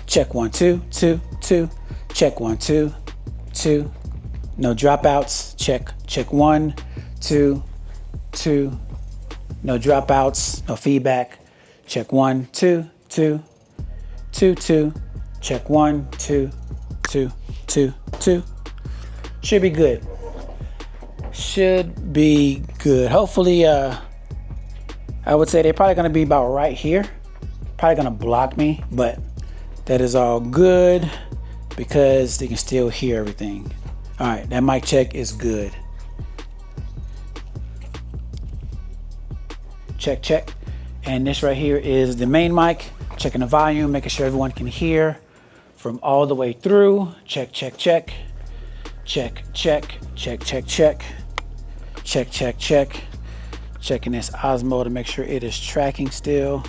Check 1, 2, 2, 2. Check 1, 2, 2. No dropouts. Check. Check 1, 2, 2. No dropouts. No feedback. Check 1, 2, 2, 2, 2. Check 1, 2, 2, 2, 2. Should be good. Should be good. Hopefully, I would say they're probably gonna be about right here. Probably gonna block me, but that is all good because they can still hear everything. All right, that mic check is good. Check, check. And this right here is the main mic. Checking the volume, making sure everyone can hear from all the way through. Check, check, check. Check, check, check, check, check. Check, check, check. Checking this Osmo to make sure it is tracking still.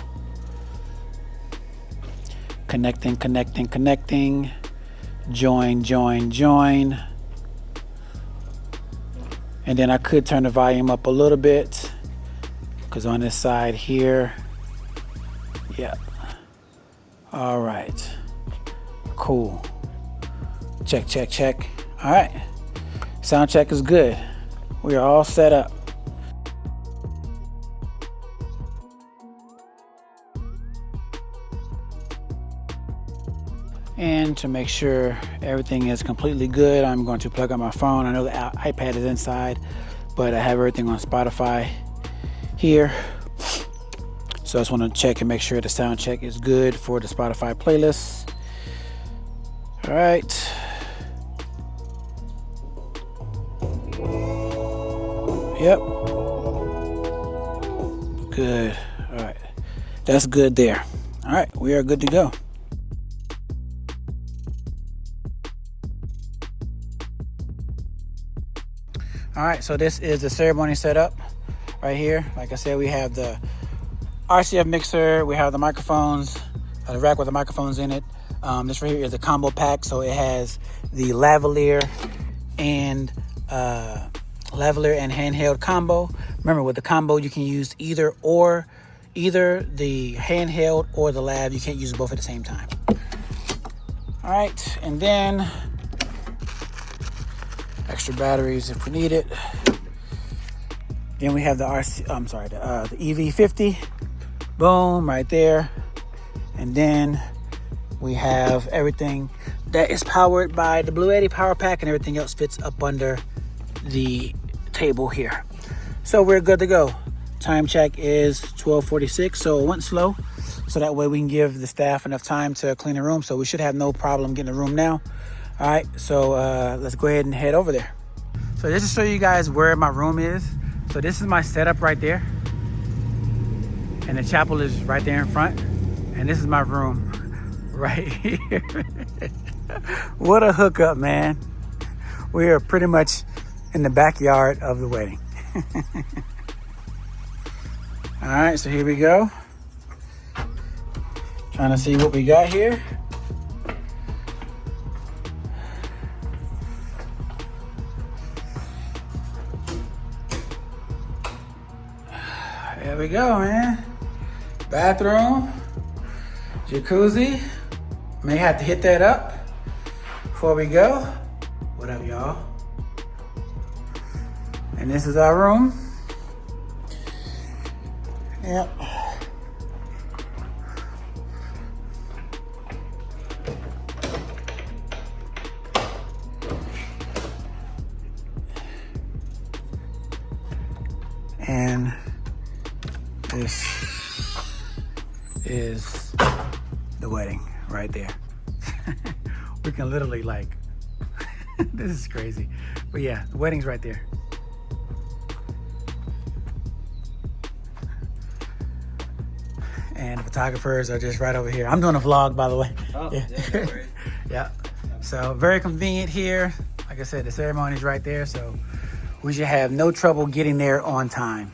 Connecting, connecting, connecting. Join, join, join. And then I could turn the volume up a little bit because on this side here, yeah. All right, cool. Check, check, check. All right, sound check is good. We are all set up. And to make sure everything is completely good, I'm going to plug up my phone. I know the iPad is inside, but I have everything on Spotify here. So I just want to check and make sure the sound check is good for the Spotify playlist. All right. Yep. Good. All right. That's good there. All right. We are good to go. All right, so this is the ceremony setup right here. Like I said, we have the RCF mixer, we have the microphones, the rack with the microphones in it. This right here is the combo pack, so it has the lavalier and handheld combo. Remember, with the combo, you can use either the handheld or the lav. You can't use both at the same time. All right, and then extra batteries if we need it. Then we have the the EV50. Boom, right there. And then we have everything that is powered by the Blue Yeti power pack, and everything else fits up under the table here. So we're good to go. Time check is 12:46, so it went slow. So that way we can give the staff enough time to clean the room. So we should have no problem getting the room now. All right, so let's go ahead and head over there. So just to show you guys where my room is. So this is my setup right there. And the chapel is right there in front. And this is my room right here. What a hookup, man. We are pretty much in the backyard of the wedding. All right, so here we go. Trying to see what we got here. There we go, man. Bathroom, jacuzzi. May have to hit that up before we go. What up, y'all? And this is our room. Yep. And this is the wedding right there. We can literally like, this is crazy. But yeah, the wedding's right there. And the photographers are just right over here. I'm doing a vlog, by the way. Oh, yeah. no worries. Yeah. So very convenient here. Like I said, the ceremony's right there, so we should have no trouble getting there on time.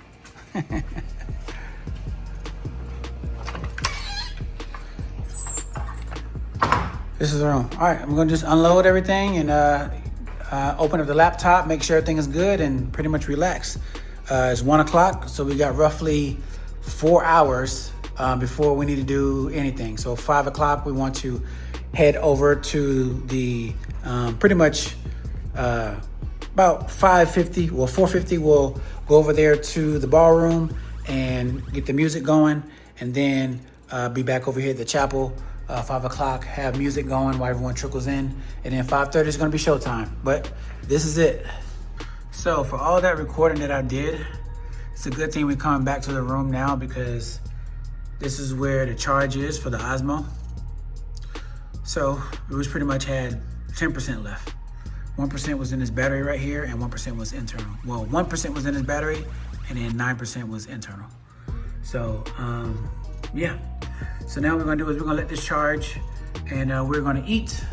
This is the room. All right, I'm gonna just unload everything and open up the laptop, make sure everything is good, and pretty much relax. It's 1 o'clock, so we got roughly 4 hours before we need to do anything. So 5 o'clock, we want to head over to the pretty much about 5:50, well 4:50, we'll go over there to the ballroom and get the music going, and then be back over here at the chapel. 5 o'clock, have music going while everyone trickles in, and then 5:30 is gonna be showtime. But this is it. So for all that recording that I did, it's a good thing we're coming back to the room now, because this is where the charge is for the Osmo. So we was pretty much had 10% left. 1% was in this battery right here, and 1% was internal. Well, 1% was in this battery, and then 9% was internal. So yeah. So now what we're gonna do is we're gonna let this charge, and we're gonna eat,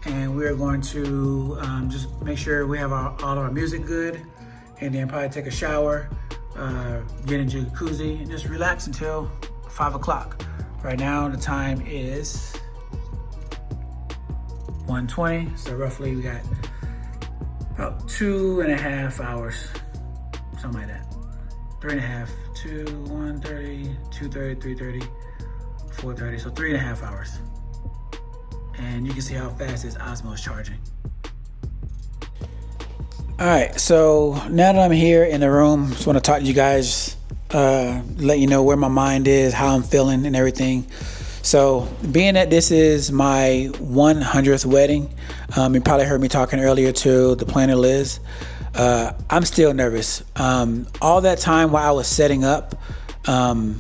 and we're going to just make sure we have all of our music good, and then probably take a shower, get in jacuzzi, and just relax until 5 o'clock. Right now the time is 1:20, so roughly we got about 2.5 hours, something like that. 3.5, 2, 1:30, 2:30, 3:30, 4:30, so 3.5 hours. And you can see how fast this Osmo is charging. All right, so now that I'm here in the room, just want to talk to you guys, let you know where my mind is, how I'm feeling and everything. So being that this is my 100th wedding, you probably heard me talking earlier to the planner Liz, I'm still nervous. All that time while I was setting up, I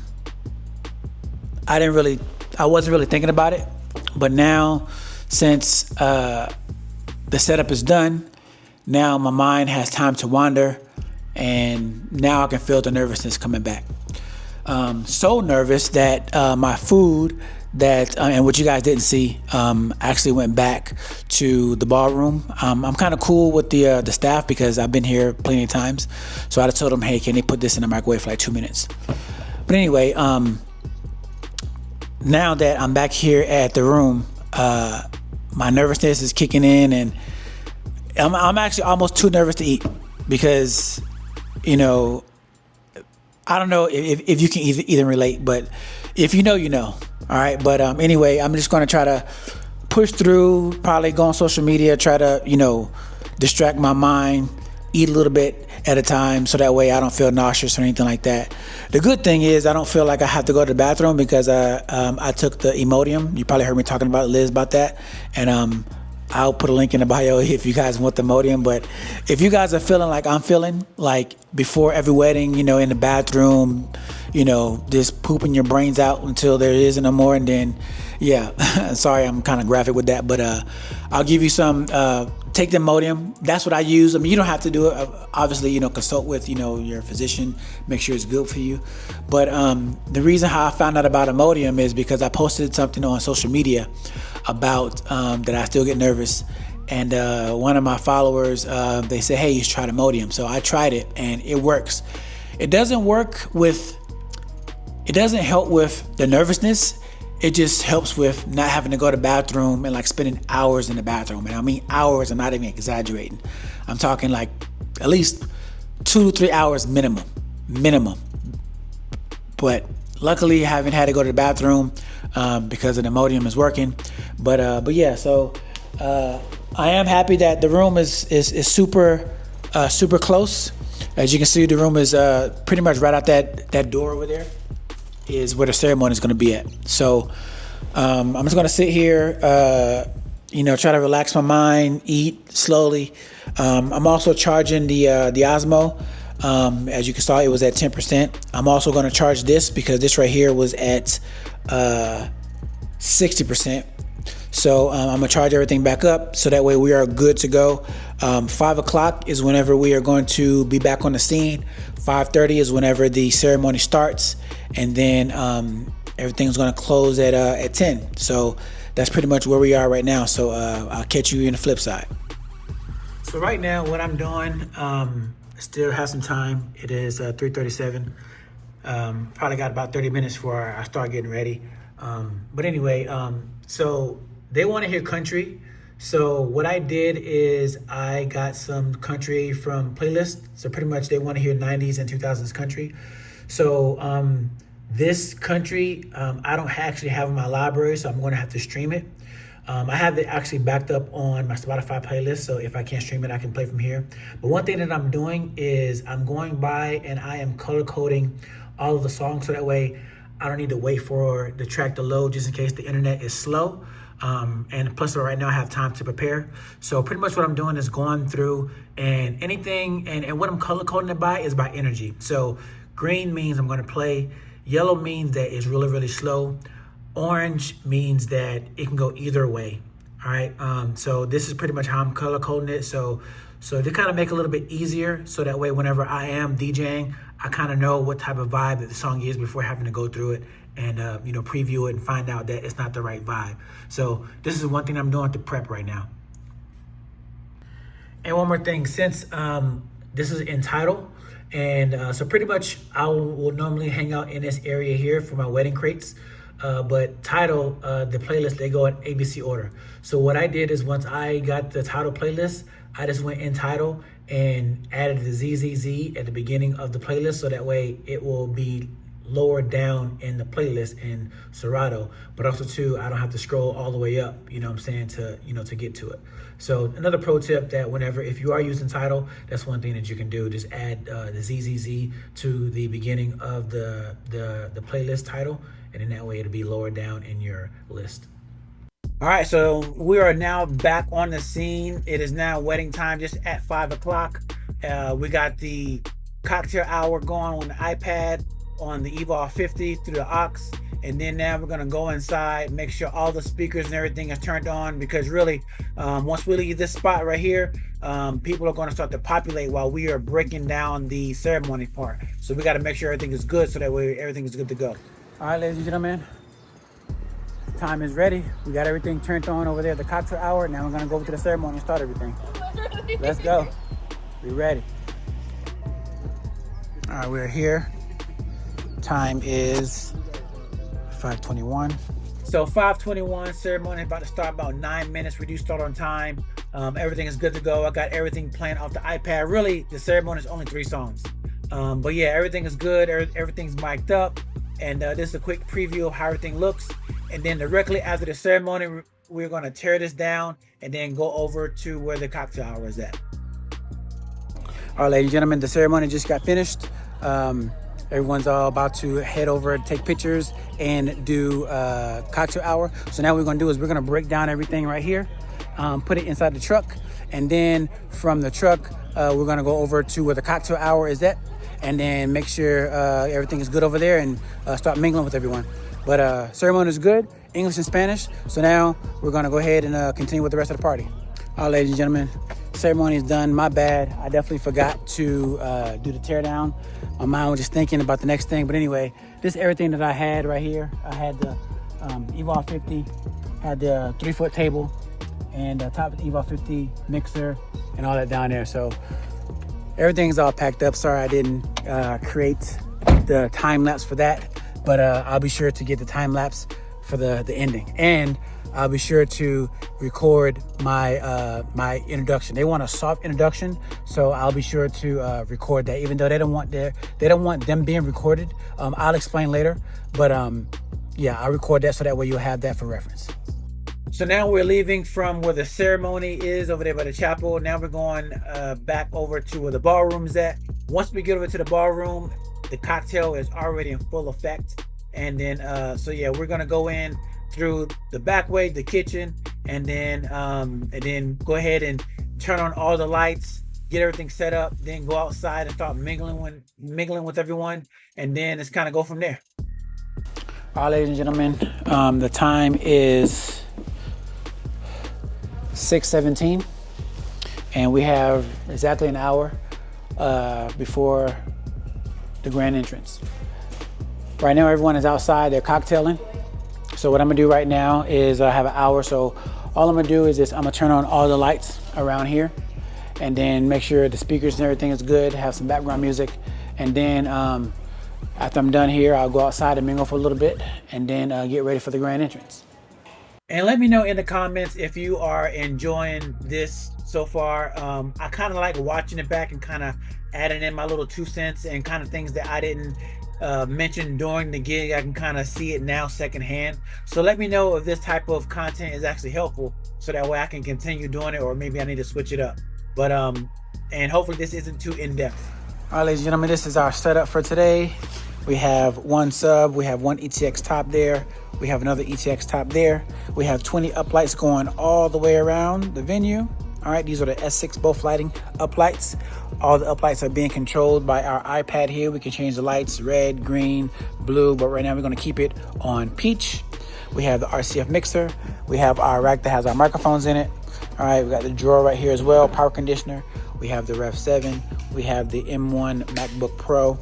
wasn't really thinking about it. But now, since the setup is done, now my mind has time to wander, and now I can feel the nervousness coming back. So nervous that my food that and what you guys didn't see actually went back to the ballroom. I'm kind of cool with the staff because I've been here plenty of times, so I told them, hey, can they put this in the microwave for like 2 minutes? But anyway, now that I'm back here at the room, my nervousness is kicking in, and I'm actually almost too nervous to eat, because I don't know if you can even relate, but if you know, you know. All right, but anyway, I'm just going to try to push through, probably go on social media, try to distract my mind, eat a little bit at a time, so that way I don't feel nauseous or anything like that. The good thing is I don't feel like I have to go to the bathroom, because I took the Imodium. You probably heard me talking about Liz about that, and I'll put a link in the bio if you guys want the Imodium. But if you guys are feeling like I'm feeling, like before every wedding, in the bathroom, just pooping your brains out until there isn't no more, and then sorry, I'm kind of graphic with that, but I'll give you some. Take the Imodium. That's what I use. I mean, you don't have to do it. Obviously, consult with, your physician, make sure it's good for you. But the reason how I found out about Imodium is because I posted something on social media about that I still get nervous. And one of my followers, they said, hey, you should try Imodium. So I tried it, and it works. It doesn't help with the nervousness. It just helps with not having to go to the bathroom and like spending hours in the bathroom. And I mean hours, I'm not even exaggerating. I'm talking like at least 2 to 3 hours minimum. But luckily I haven't had to go to the bathroom because the Imodium is working. But yeah, so I am happy that the room is super close. As you can see, the room is pretty much right out that door over there is where the ceremony is going to be at. So I'm just going to sit here, try to relax my mind, eat slowly. I'm also charging the Osmo. As you can saw, it was at 10%. I'm also going to charge this because this right here was at 60%. So I'm going to charge everything back up so that way we are good to go. 5 o'clock is whenever we are going to be back on the scene. 5:30 is whenever the ceremony starts, and then everything's going to close at 10. So that's pretty much where we are right now. So I'll catch you in the flip side. So right now what I'm doing, still have some time. It is 3:37. Probably got about 30 minutes before I start getting ready. But anyway, so they want to hear country. So what I did is I got some country from playlists. So pretty much they want to hear 90s and 2000s country. So this country, I don't actually have in my library, so I'm going to have to stream it. I have it actually backed up on my Spotify playlist, so if I can't stream it, I can play from here. But one thing that I'm doing is I'm going by and I am color coding all of the songs, so that way I don't need to wait for the track to load just in case the internet is slow. And plus right now I have time to prepare. So pretty much what I'm doing is going through and anything, and what I'm color coding it by is by energy. So green means I'm gonna play, yellow means that it's really, really slow. Orange means that it can go either way. All right. So this is pretty much how I'm color coding it. So to kind of make it a little bit easier, so that way whenever I am DJing, I kind of know what type of vibe that the song is before having to go through it and preview it and find out that it's not the right vibe. So this is one thing I'm doing to prep right now. And one more thing, since this is entitled, and so pretty much I will normally hang out in this area here for my wedding crates. But title, the playlist, they go in ABC order. So what I did is once I got the title playlist, I just went in title and added the ZZZ at the beginning of the playlist, so that way it will be lower down in the playlist in Serato, but also too, I don't have to scroll all the way up, you know what I'm saying, to get to it. So another pro tip, that whenever, if you are using title, that's one thing that you can do, just add the ZZZ to the beginning of the playlist title, and in that way it'll be lower down in your list. All right, so we are now back on the scene. It is now wedding time, just at 5 o'clock. We got the cocktail hour going on the iPad, on the Evolve 50 through the aux, and then now we're gonna go inside, make sure all the speakers and everything is turned on, because really, once we leave this spot right here, people are gonna start to populate while we are breaking down the ceremony part. So we gotta make sure everything is good, so that way everything is good to go. All right, ladies and gentlemen, time is ready. We got everything turned on over there at the cocktail hour. Now we're gonna go over to the ceremony and start everything. Let's go. We ready. All right, we're here. Time is 5:21. So 5:21, ceremony is about to start about 9 minutes. We do start on time. Everything is good to go. I got everything playing off the iPad. Really, the ceremony is only 3 songs. But yeah, everything is good. Everything's mic'd up. And this is a quick preview of how everything looks. And then directly after the ceremony, we're gonna tear this down and then go over to where the cocktail hour is at. All right, ladies and gentlemen, the ceremony just got finished. Everyone's all about to head over, take pictures, and do cocktail hour. So now what we're gonna do is we're gonna break down everything right here, put it inside the truck, and then from the truck, we're gonna go over to where the cocktail hour is at, and then make sure everything is good over there and start mingling with everyone. But ceremony is good, English and Spanish. So now we're gonna go ahead and continue with the rest of the party. All right, ladies and gentlemen, ceremony is done. My bad. I definitely forgot to do the teardown. My mind was just thinking about the next thing. But anyway, this is everything that I had right here. I had the Evolve 50, had the 3-foot table, and top of the Evolve 50 mixer and all that down there. So everything's all packed up. Sorry I didn't create the time lapse for that, but I'll be sure to get the time lapse for the ending. And I'll be sure to record my my introduction. They want a soft introduction, so I'll be sure to record that. Even though they don't want them being recorded, I'll explain later. But yeah, I'll record that so that way you'll have that for reference. So now we're leaving from where the ceremony is over there by the chapel. Now we're going back over to where the ballroom is at. Once we get over to the ballroom, the cocktail is already in full effect. And then, so yeah, we're gonna go in through the back way, the kitchen, and then go ahead and turn on all the lights, get everything set up, then go outside and start mingling with everyone, and then it's kind of go from there. All right, ladies and gentlemen, the time is 6:17, and we have exactly an hour before the grand entrance. Right now, everyone is outside, they're cocktailing. So what I'm gonna do right now is I have an hour, so all I'm gonna do is I'm gonna turn on all the lights around here, and then make sure the speakers and everything is good, have some background music, and then after I'm done here, I'll go outside and mingle for a little bit, and then get ready for the grand entrance. And let me know in the comments if you are enjoying this so far. I kind of like watching it back and kind of adding in my little 2 cents and kind of things that I didn't mentioned during the gig. I can kind of see it now secondhand. So let me know if this type of content is actually helpful, so that way I can continue doing it, or maybe I need to switch it up. But and hopefully this isn't too in-depth. All right, ladies and gentlemen, this is our setup for today. We have one sub, we have one ETX top there, we have another ETX top there. We have 20 uplights going all the way around the venue. All right, these are the S6 both lighting uplights. All the uplights are being controlled by our iPad here. We can change the lights, red, green, blue, but right now we're gonna keep it on peach. We have the RCF mixer. We have our rack that has our microphones in it. All right, we got the drawer right here as well, power conditioner. We have the Rev 7. We have the M1 MacBook Pro.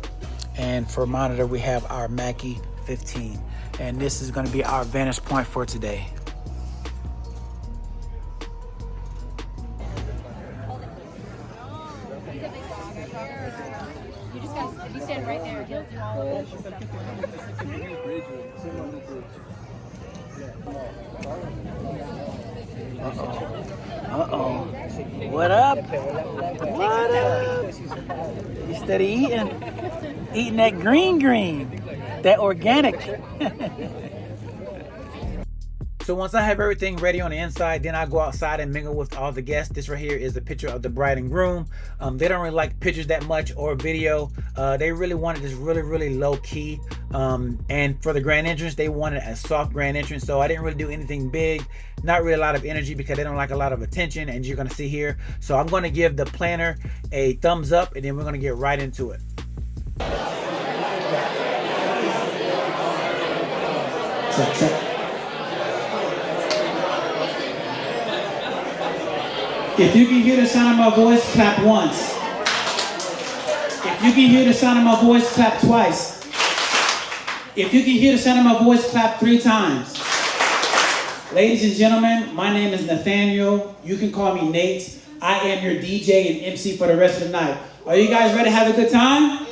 And for monitor, we have our Mackie 15. And this is gonna be our vantage point for today. You just got if you stand right there, he'll do all of this Uh-oh. What up? What up? You steady eating that green, that organic. So once I have everything ready on the inside, then I go outside and mingle with all the guests. This right here is a picture of the bride and groom. They don't really like pictures that much or video. They really wanted this really low key. And for the grand entrance, they wanted a soft grand entrance. So I didn't really do anything big, not really a lot of energy, because they don't like a lot of attention, and you're gonna see here. So I'm gonna give the planner a thumbs up, and then we're gonna get right into it. Check. If you can hear the sound of my voice, clap once. If you can hear the sound of my voice, clap twice. If you can hear the sound of my voice, clap 3 times. Ladies and gentlemen, my name is Nathaniel. You can call me Nate. I am your DJ and MC for the rest of the night. Are you guys ready to have a good time?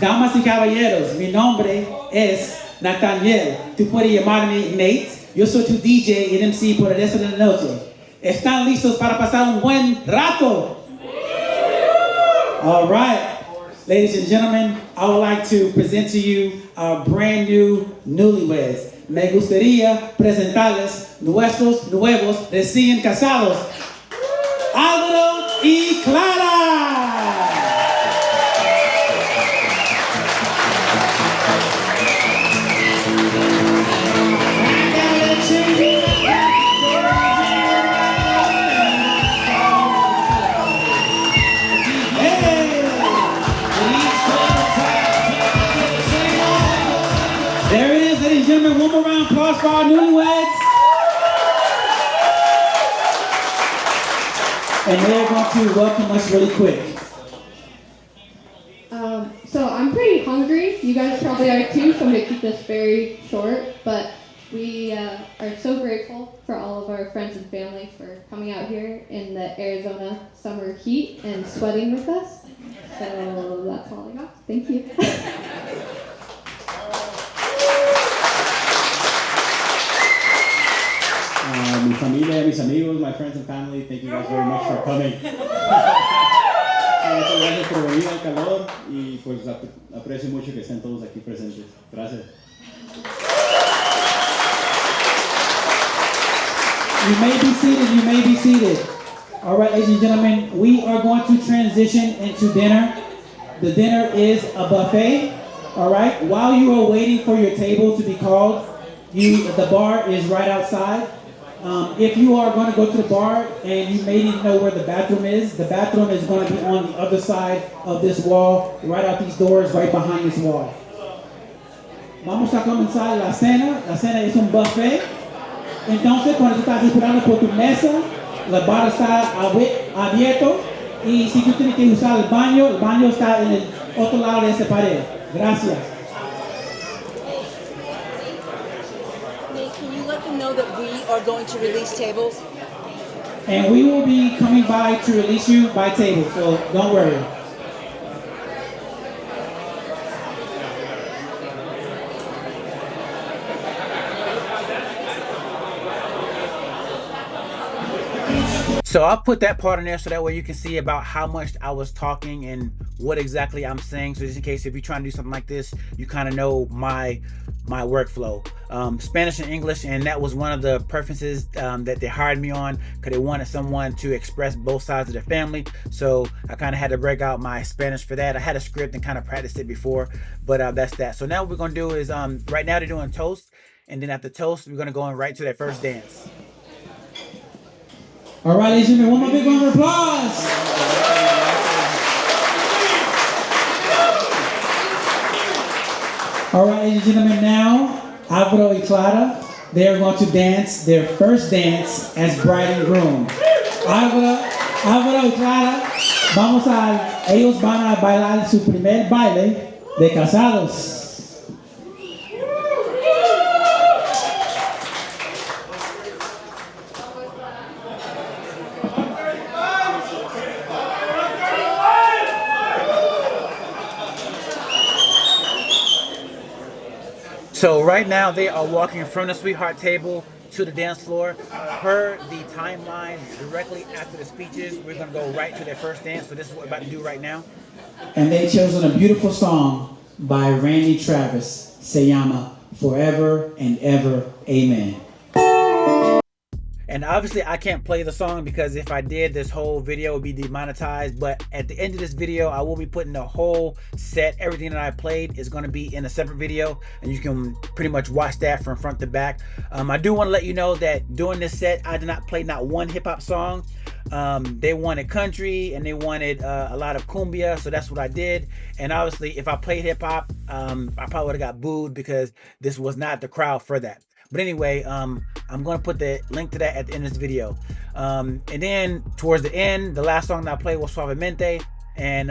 Damas y caballeros, mi nombre es Nathaniel. Tú puedes llamarme Nate. Yo soy tu DJ y MC por el resto de la noche. ¿Están listos para pasar un buen rato? All right. Ladies and gentlemen, I would like to present to you our brand new newlyweds. Me gustaría presentarles nuestros nuevos recién casados, Álvaro y Clara. There it is, ladies and gentlemen. One more round of applause for our newlyweds. And they're going to welcome us really quick. So I'm pretty hungry. You guys probably are too, so I'm going to keep this very short. But we are so grateful for all of our friends and family for coming out here in the Arizona summer heat and sweating with us. So that's all I got. Thank you. Mi familia, mis amigos, my friends and family, thank you guys very much for coming. Muchas gracias por venir al calor y pues aprecio mucho que estén todos aquí presentes. Gracias. You may be seated. All right, ladies and gentlemen, we are going to transition into dinner. The dinner is a buffet. All right, while you are waiting for your table to be called, the bar is right outside. If you are going to go to the bar and you may need to know where the bathroom is going to be on the other side of this wall, right out these doors, right behind this wall. Vamos a comenzar la cena. La cena es un buffet. Entonces, cuando tú estás esperando por tu mesa, la bar está abierto. Y si tú tienes que usar el baño está en el otro lado de esa pared. Gracias. Can you let them know that we are going to release tables? And we will be coming by to release you by table, so don't worry. So I'll put that part in there so that way you can see about how much I was talking and what exactly I'm saying. So just in case if you're trying to do something like this, you kind of know my workflow. Spanish and English, and that was one of the preferences that they hired me on because they wanted someone to express both sides of their family. So I kind of had to break out my Spanish for that. I had a script and kind of practiced it before, but that's that. So now what we're gonna do is right now they're doing toast, and then after toast we're gonna go on right to their first dance. All right, ladies and gentlemen, one more big round of applause. All right, ladies and gentlemen, now Alvaro y Clara, they are going to dance their first dance as bride and groom. Alvaro y Clara, ellos van a bailar su primer baile de casados. So right now they are walking from the sweetheart table to the dance floor. Per the timeline, directly after the speeches, we're gonna go right to their first dance. So this is what we're about to do right now. And they chosen a beautiful song by Randy Travis, Se llama Forever and Ever, Amen. And obviously I can't play the song because if I did, this whole video would be demonetized. But at the end of this video, I will be putting the whole set, everything that I played is going to be in a separate video, and you can pretty much watch that from front to back. I do want to let you know that during this set, I did not play not one hip-hop song. They wanted country and they wanted a lot of cumbia, so that's what I did. And obviously if I played hip-hop, I probably would have got booed because this was not the crowd for that. But anyway, I'm going to put the link to that at the end of this video. And then towards the end, the last song that I played was Suavemente. And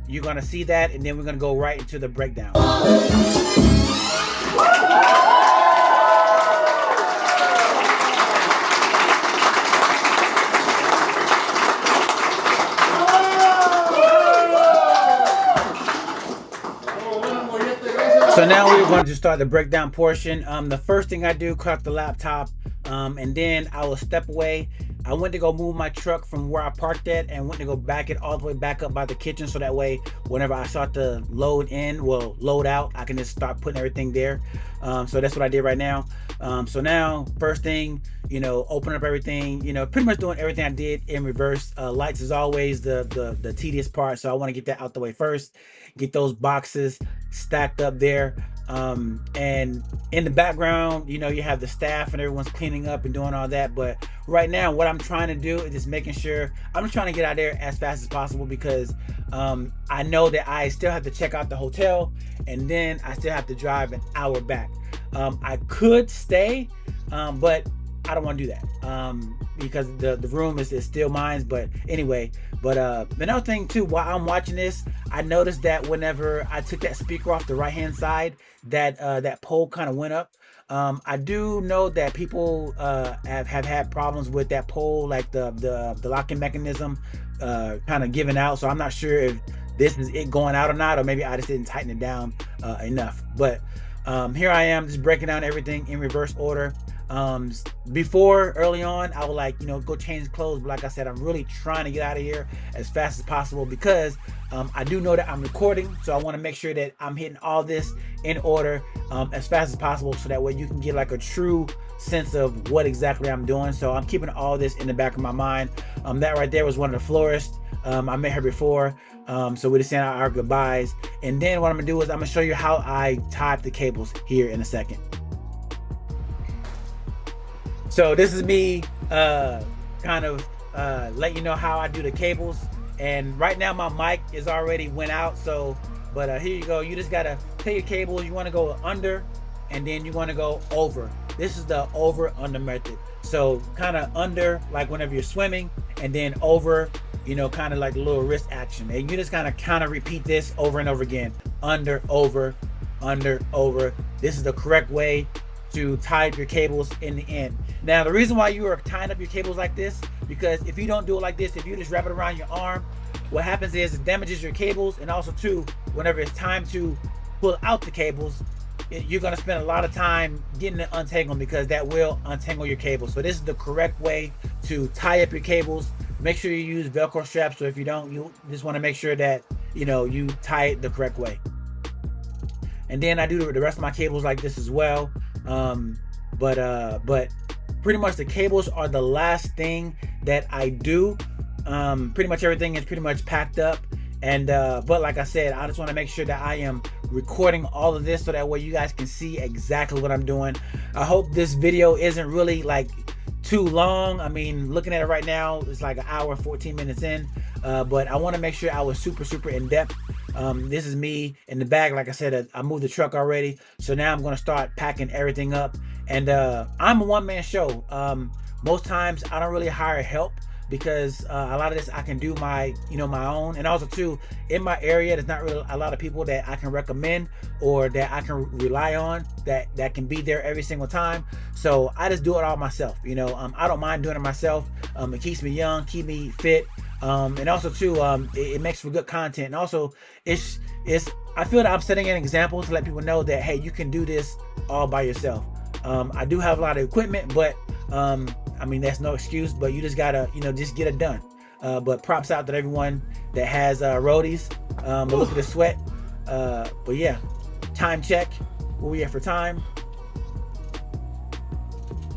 you're going to see that. And then we're going to go right into the breakdown. So now we're going to start the breakdown portion. The first thing I do, cut the laptop, and then I will step away. I went to go move my truck from where I parked at and went to go back it all the way back up by the kitchen, so that way whenever I start to load out, I can just start putting everything there. So that's what I did right now. So now first thing, open up everything, pretty much doing everything I did in reverse. Lights is always the tedious part, so I want to get that out the way first, get those boxes stacked up there. And in the background, you have the staff and everyone's cleaning up and doing all that. But right now what I'm trying to do is just making sure I'm just trying to get out there as fast as possible, because I know that I still have to check out the hotel and then I still have to drive an hour back. I could stay, but I don't want to do that because the room is still mine. But anyway, another thing too, while I'm watching this, I noticed that whenever I took that speaker off the right hand side, that pole kind of went up. I do know that people have had problems with that pole, like the locking mechanism kind of giving out. So I'm not sure if this is it going out or not, or maybe I just didn't tighten it down enough. But here I am just breaking down everything in reverse order. Before, early on, I would like, go change clothes, but like I said, I'm really trying to get out of here as fast as possible because I do know that I'm recording, so I want to make sure that I'm hitting all this in order as fast as possible, so that way you can get like a true sense of what exactly I'm doing. So I'm keeping all this in the back of my mind. That right there was one of the florists. I met her before, so we're just saying our goodbyes. And then what I'm gonna do is I'm gonna show you how I tied the cables here in a second. So this is me kind of letting you know how I do the cables. And right now my mic is already went out, so but here you go. You just gotta take your cables, you want to go under and then you want to go over. This is the over under method. So kind of under, like whenever you're swimming, and then over, kind of like a little wrist action. And you just kind of repeat this over and over again. Under, over, under, over. This is the correct way to tie up your cables in the end. Now the reason why you are tying up your cables like this, because if you don't do it like this, if you just wrap it around your arm, what happens is it damages your cables. And also too, whenever it's time to pull out the cables, you're going to spend a lot of time getting it untangled, because that will untangle your cables. So this is the correct way to tie up your cables. Make sure you use Velcro straps, so if you don't, you just want to make sure that you tie it the correct way. And then I do the rest of my cables like this as well. But pretty much the cables are the last thing that I do. Pretty much everything is pretty much packed up. And but like I said, I just want to make sure that I am recording all of this so that way you guys can see exactly what I'm doing. I hope this video isn't really like too long. I mean, looking at it right now, it's like 1 hour 14 minutes in, but I want to make sure I was super in depth. This is me in the bag. Like I said, I moved the truck already, so now I'm going to start packing everything up. And I'm a one-man show. Most times I don't really hire help, because a lot of this I can do my own. And also too, in my area there's not really a lot of people that I can recommend or that I can rely on that can be there every single time. So I just do it all myself. I don't mind doing it myself. It keeps me young, keep me fit, and also too, it makes for good content. And also it's I feel that I'm setting an example to let people know that, hey, you can do this all by yourself. I do have a lot of equipment, but I mean, that's no excuse, but you just gotta, just get it done. But props out to everyone that has roadies. But look at the sweat. But yeah, time check. Where we at for time?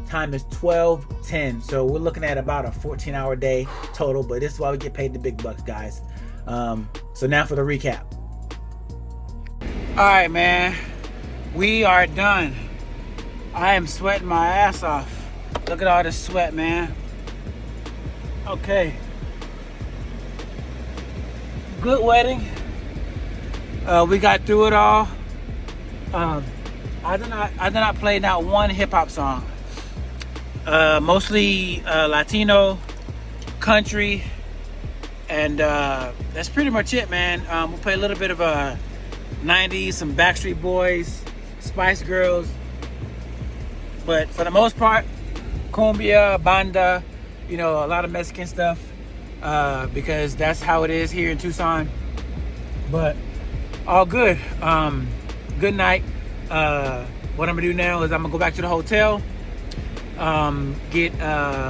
Time is 12:10. So we're looking at about a 14-hour day total, but this is why we get paid the big bucks, guys. So now for the recap. All right, man, we are done. I am sweating my ass off. Look at all this sweat, man. Okay. Good wedding. We got through it all. I did not play not one hip hop song. Mostly Latino, country, and that's pretty much it, man. We'll play a little bit of 90s, some Backstreet Boys, Spice Girls, but for the most part, cumbia, banda, a lot of Mexican stuff, because that's how it is here in Tucson. But all good. Good night. What I'm gonna do now is I'm gonna go back to the hotel, get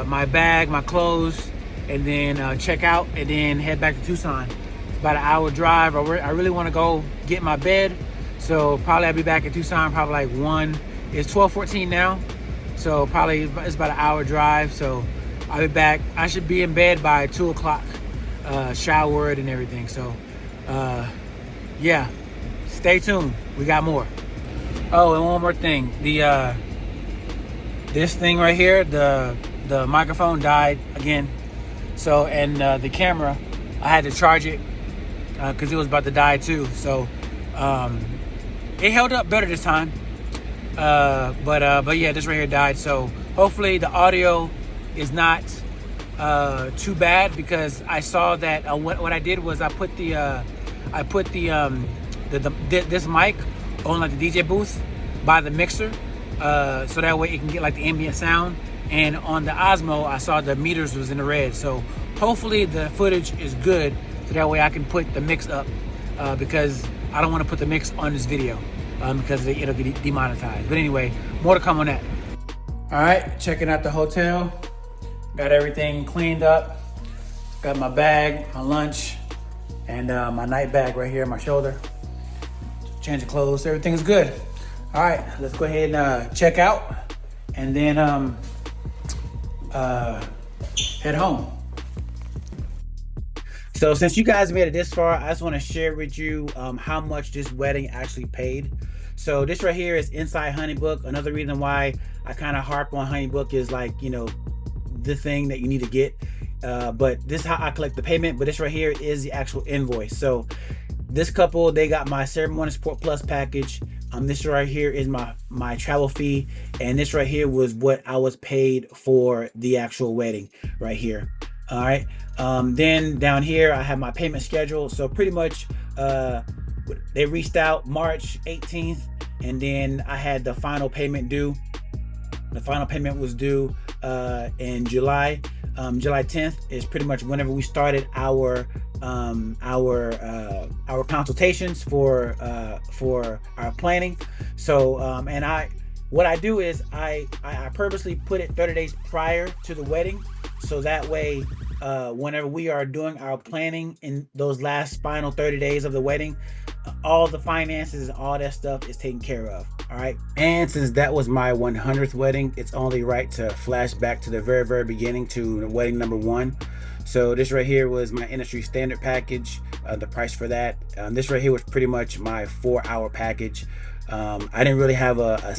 my bag, my clothes, and then check out, and then head back to Tucson. It's about an hour drive. I really want to go get my bed, so probably I'll be back in Tucson probably like 1. It's 12:14 now. So probably it's about an hour drive. So I'll be back. I should be in bed by 2 o'clock, showered and everything. So yeah, stay tuned. We got more. Oh, and one more thing. This thing right here, the microphone died again. So, and the camera, I had to charge it because it was about to die too. So it held up better this time. But yeah, this right here died. So hopefully the audio is not too bad, because I saw that what I did was I put this mic on like the DJ booth by the mixer, so that way it can get like the ambient sound. And on the Osmo, I saw the meters was in the red. So hopefully the footage is good, so that way I can put the mix up, because I don't want to put the mix on this video. Because it'll get demonetized. But anyway, more to come on that. All right, checking out the hotel. Got everything cleaned up. Got my bag, my lunch, and my night bag right here on my shoulder. Change of clothes, everything is good. All right, let's go ahead and check out, and then head home. So since you guys made it this far, I just want to share with you how much this wedding actually paid. So this right here is inside HoneyBook. Another reason why I kind of harp on HoneyBook is like, the thing that you need to get. But this is how I collect the payment. But this right here is the actual invoice. So this couple, they got my Ceremony Support Plus package. This right here is my travel fee. And this right here was what I was paid for the actual wedding right here. All right. Then down here I have my payment schedule. So pretty much they reached out March 18th, and then I had the final payment due. The final payment was due in July. July 10th is pretty much whenever we started our consultations for our planning. So what I do is I purposely put it 30 days prior to the wedding, so that way whenever we are doing our planning in those last final 30 days of the wedding, all the finances and all that stuff is taken care of. All right. And since that was my 100th wedding, it's only right to flash back to the very beginning, to wedding number 1. So this right here was my industry standard package, the price for that. This right here was pretty much my 4-hour package. I didn't really have a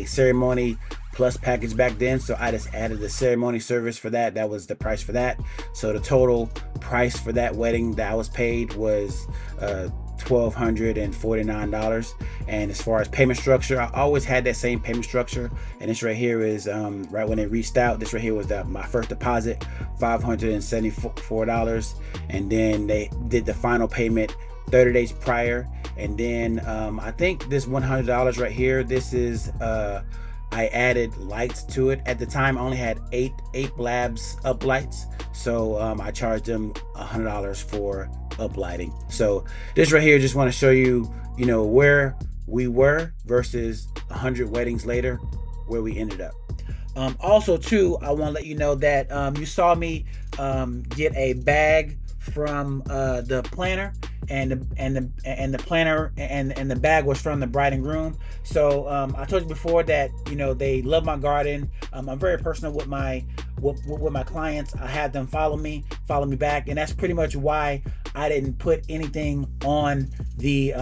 ceremony plus package back then, so I just added the ceremony service for that. That was the price for that. So the total price for that wedding that I was paid was $1,249. And as far as payment structure, I always had that same payment structure. And this right here is right when they reached out, this right here was my first deposit, $574, and then they did the final payment 30 days prior. And then I think this $100 right here, this is I added lights to it. At the time I only had eight labs up lights, so I charged them $100 for up lighting. So this right here, just want to show you, you know, where we were versus 100 weddings later, where we ended up. Also too, I want to let you know that you saw me get a bag from the planner, and the planner and the bag was from the bride and groom. So I told you before that, you know, they love my garden. I'm very personal with my clients. I have them follow me back, and that's pretty much why I didn't put anything on the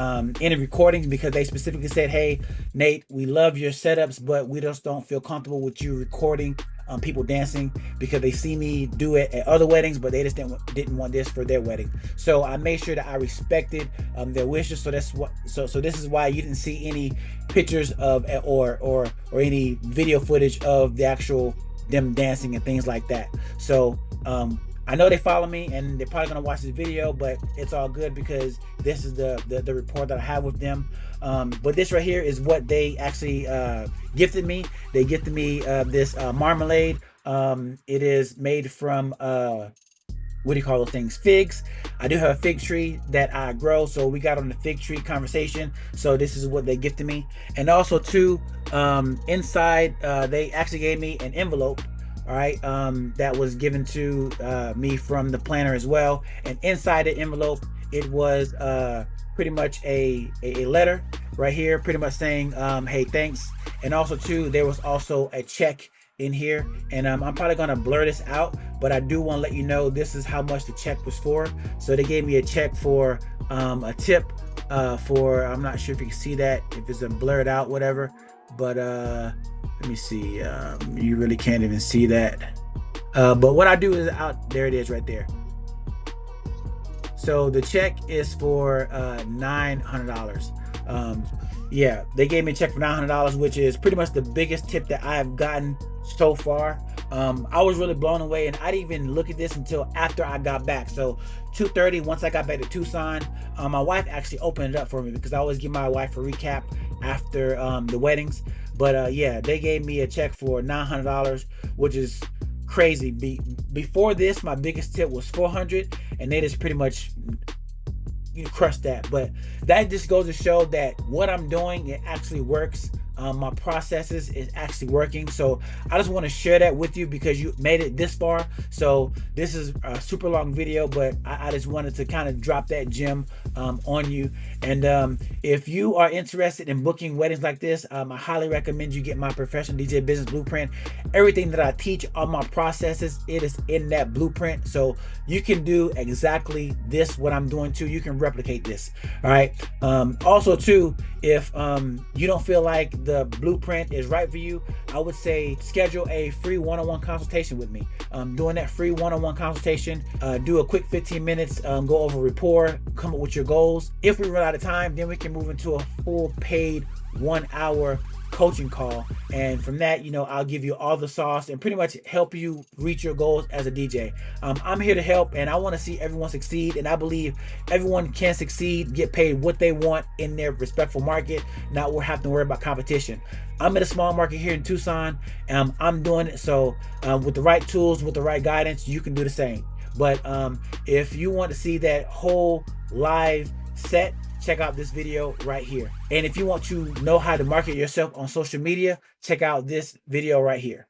any recordings, because they specifically said, hey Nate, we love your setups, but we just don't feel comfortable with you recording people dancing, because they see me do it at other weddings, but they just didn't want this for their wedding. So I made sure that I respected their wishes. So that's what. So this is why you didn't see any pictures of or any video footage of the actual them dancing and things like that. So I know they follow me and they're probably gonna watch this video, but it's all good because this is the report that I have with them. But this right here is what they actually gifted me. They gifted me this marmalade. It is made from what do you call those things? Figs. I do have a fig tree that I grow, so we got on the fig tree conversation. So this is what they gifted me. And also too, inside they actually gave me an envelope. All right, that was given to me from the planner as well. And inside the envelope, it was pretty much a letter right here, pretty much saying, hey, thanks. And also too, there was also a check in here, and I'm probably gonna blur this out, but I do want to let you know this is how much the check was for. So they gave me a check for a tip for, I'm not sure if you can see that, if it's blurred out, whatever, but let me see. You really can't even see that. But what I do is out there, it is right there. So the check is for $900. Yeah, they gave me a check for $900, which is pretty much the biggest tip that I have gotten so far. I was really blown away, and I didn't even look at this until after I got back. So 2:30, once I got back to Tucson, my wife actually opened it up for me, because I always give my wife a recap after the weddings. But yeah, they gave me a check for $900, which is crazy. Before this, my biggest tip was $400, and they just pretty much crushed that. But that just goes to show that what I'm doing, it actually works. My processes is actually working. So I just want to share that with you because you made it this far. So this is a super long video, but I just wanted to kind of drop that gem on you. And if you are interested in booking weddings like this, I highly recommend you get my Professional DJ Business Blueprint. Everything that I teach, all my processes, it is in that blueprint. So you can do exactly this, what I'm doing too. You can replicate this. All right. Also too, if you don't feel like the blueprint is right for you, I would say schedule a free one-on-one consultation with me. Doing that free one-on-one consultation, do a quick 15 minutes, go over rapport, come up with your goals. If we run out of time, then we can move into a full paid 1 hour coaching call, and from that, you know, I'll give you all the sauce and pretty much help you reach your goals as a DJ. I'm here to help, and I want to see everyone succeed, and I believe everyone can succeed, get paid what they want in their respectful market, not have to worry about competition. I'm in a small market here in Tucson, and I'm doing it. So with the right tools, with the right guidance, you can do the same. But if you want to see that whole live set, check out this video right here. And if you want to know how to market yourself on social media, check out this video right here.